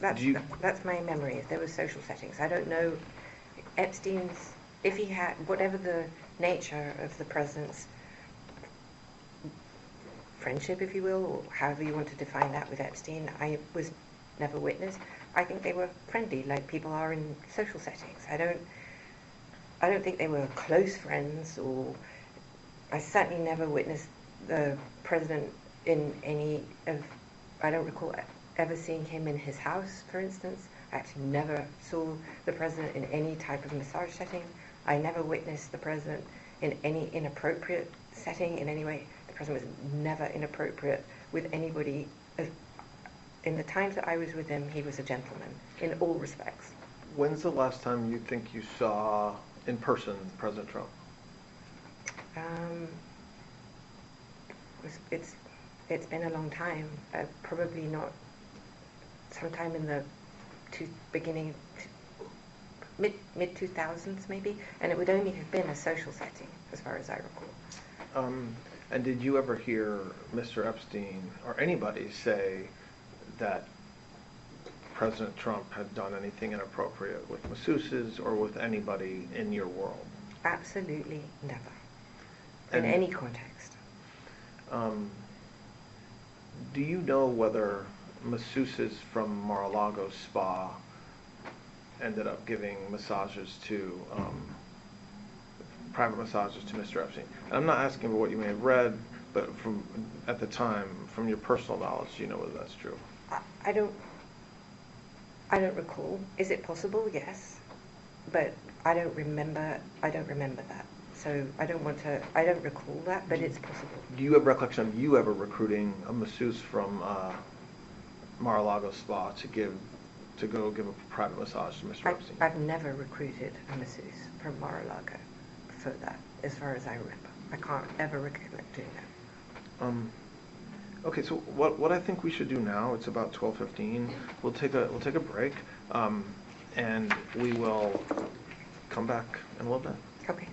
That's my memory. If there were social settings, I don't know. Epstein's, if he had, whatever the nature of the president's friendship, if you will, or however you want to define that with Epstein, I was never witness. I think they were friendly, like people are in social settings. I don't think they were close friends, or I certainly never witnessed the president in any of, I don't recall ever seeing him in his house, for instance. I actually never saw the president in any type of massage setting. I never witnessed the president in any inappropriate setting in any way. The president was never inappropriate with anybody. In the times that I was with him, he was a gentleman in all respects. When's the last time you think you saw in person President Trump? It's been a long time. Probably not. Sometime in the beginning, mid 2000s maybe, and it would only have been a social setting, as far as I recall. And did you ever hear Mr. Epstein or anybody say that President Trump had done anything inappropriate with masseuses or with anybody in your world? Absolutely never. And, in any context. Do you know whether masseuses from Mar-a-Lago Spa ended up giving massages to, private massages to Mr. Epstein? And I'm not asking for what you may have read, but at the time, from your personal knowledge, do you know whether that's true? I don't recall. Is it possible? Yes. But I don't remember that. So I don't recall that, but it's possible. Do you have recollection of you ever recruiting a masseuse from Mar-a-Lago Spa to go give a private massage to Mr. Epstein? I've never recruited a masseuse from Mar-a-Lago for that, as far as I remember. I can't ever recollect doing that. Okay, so what I think we should do now, it's about 12:15. We'll take a break, and we will come back in a little bit. Okay.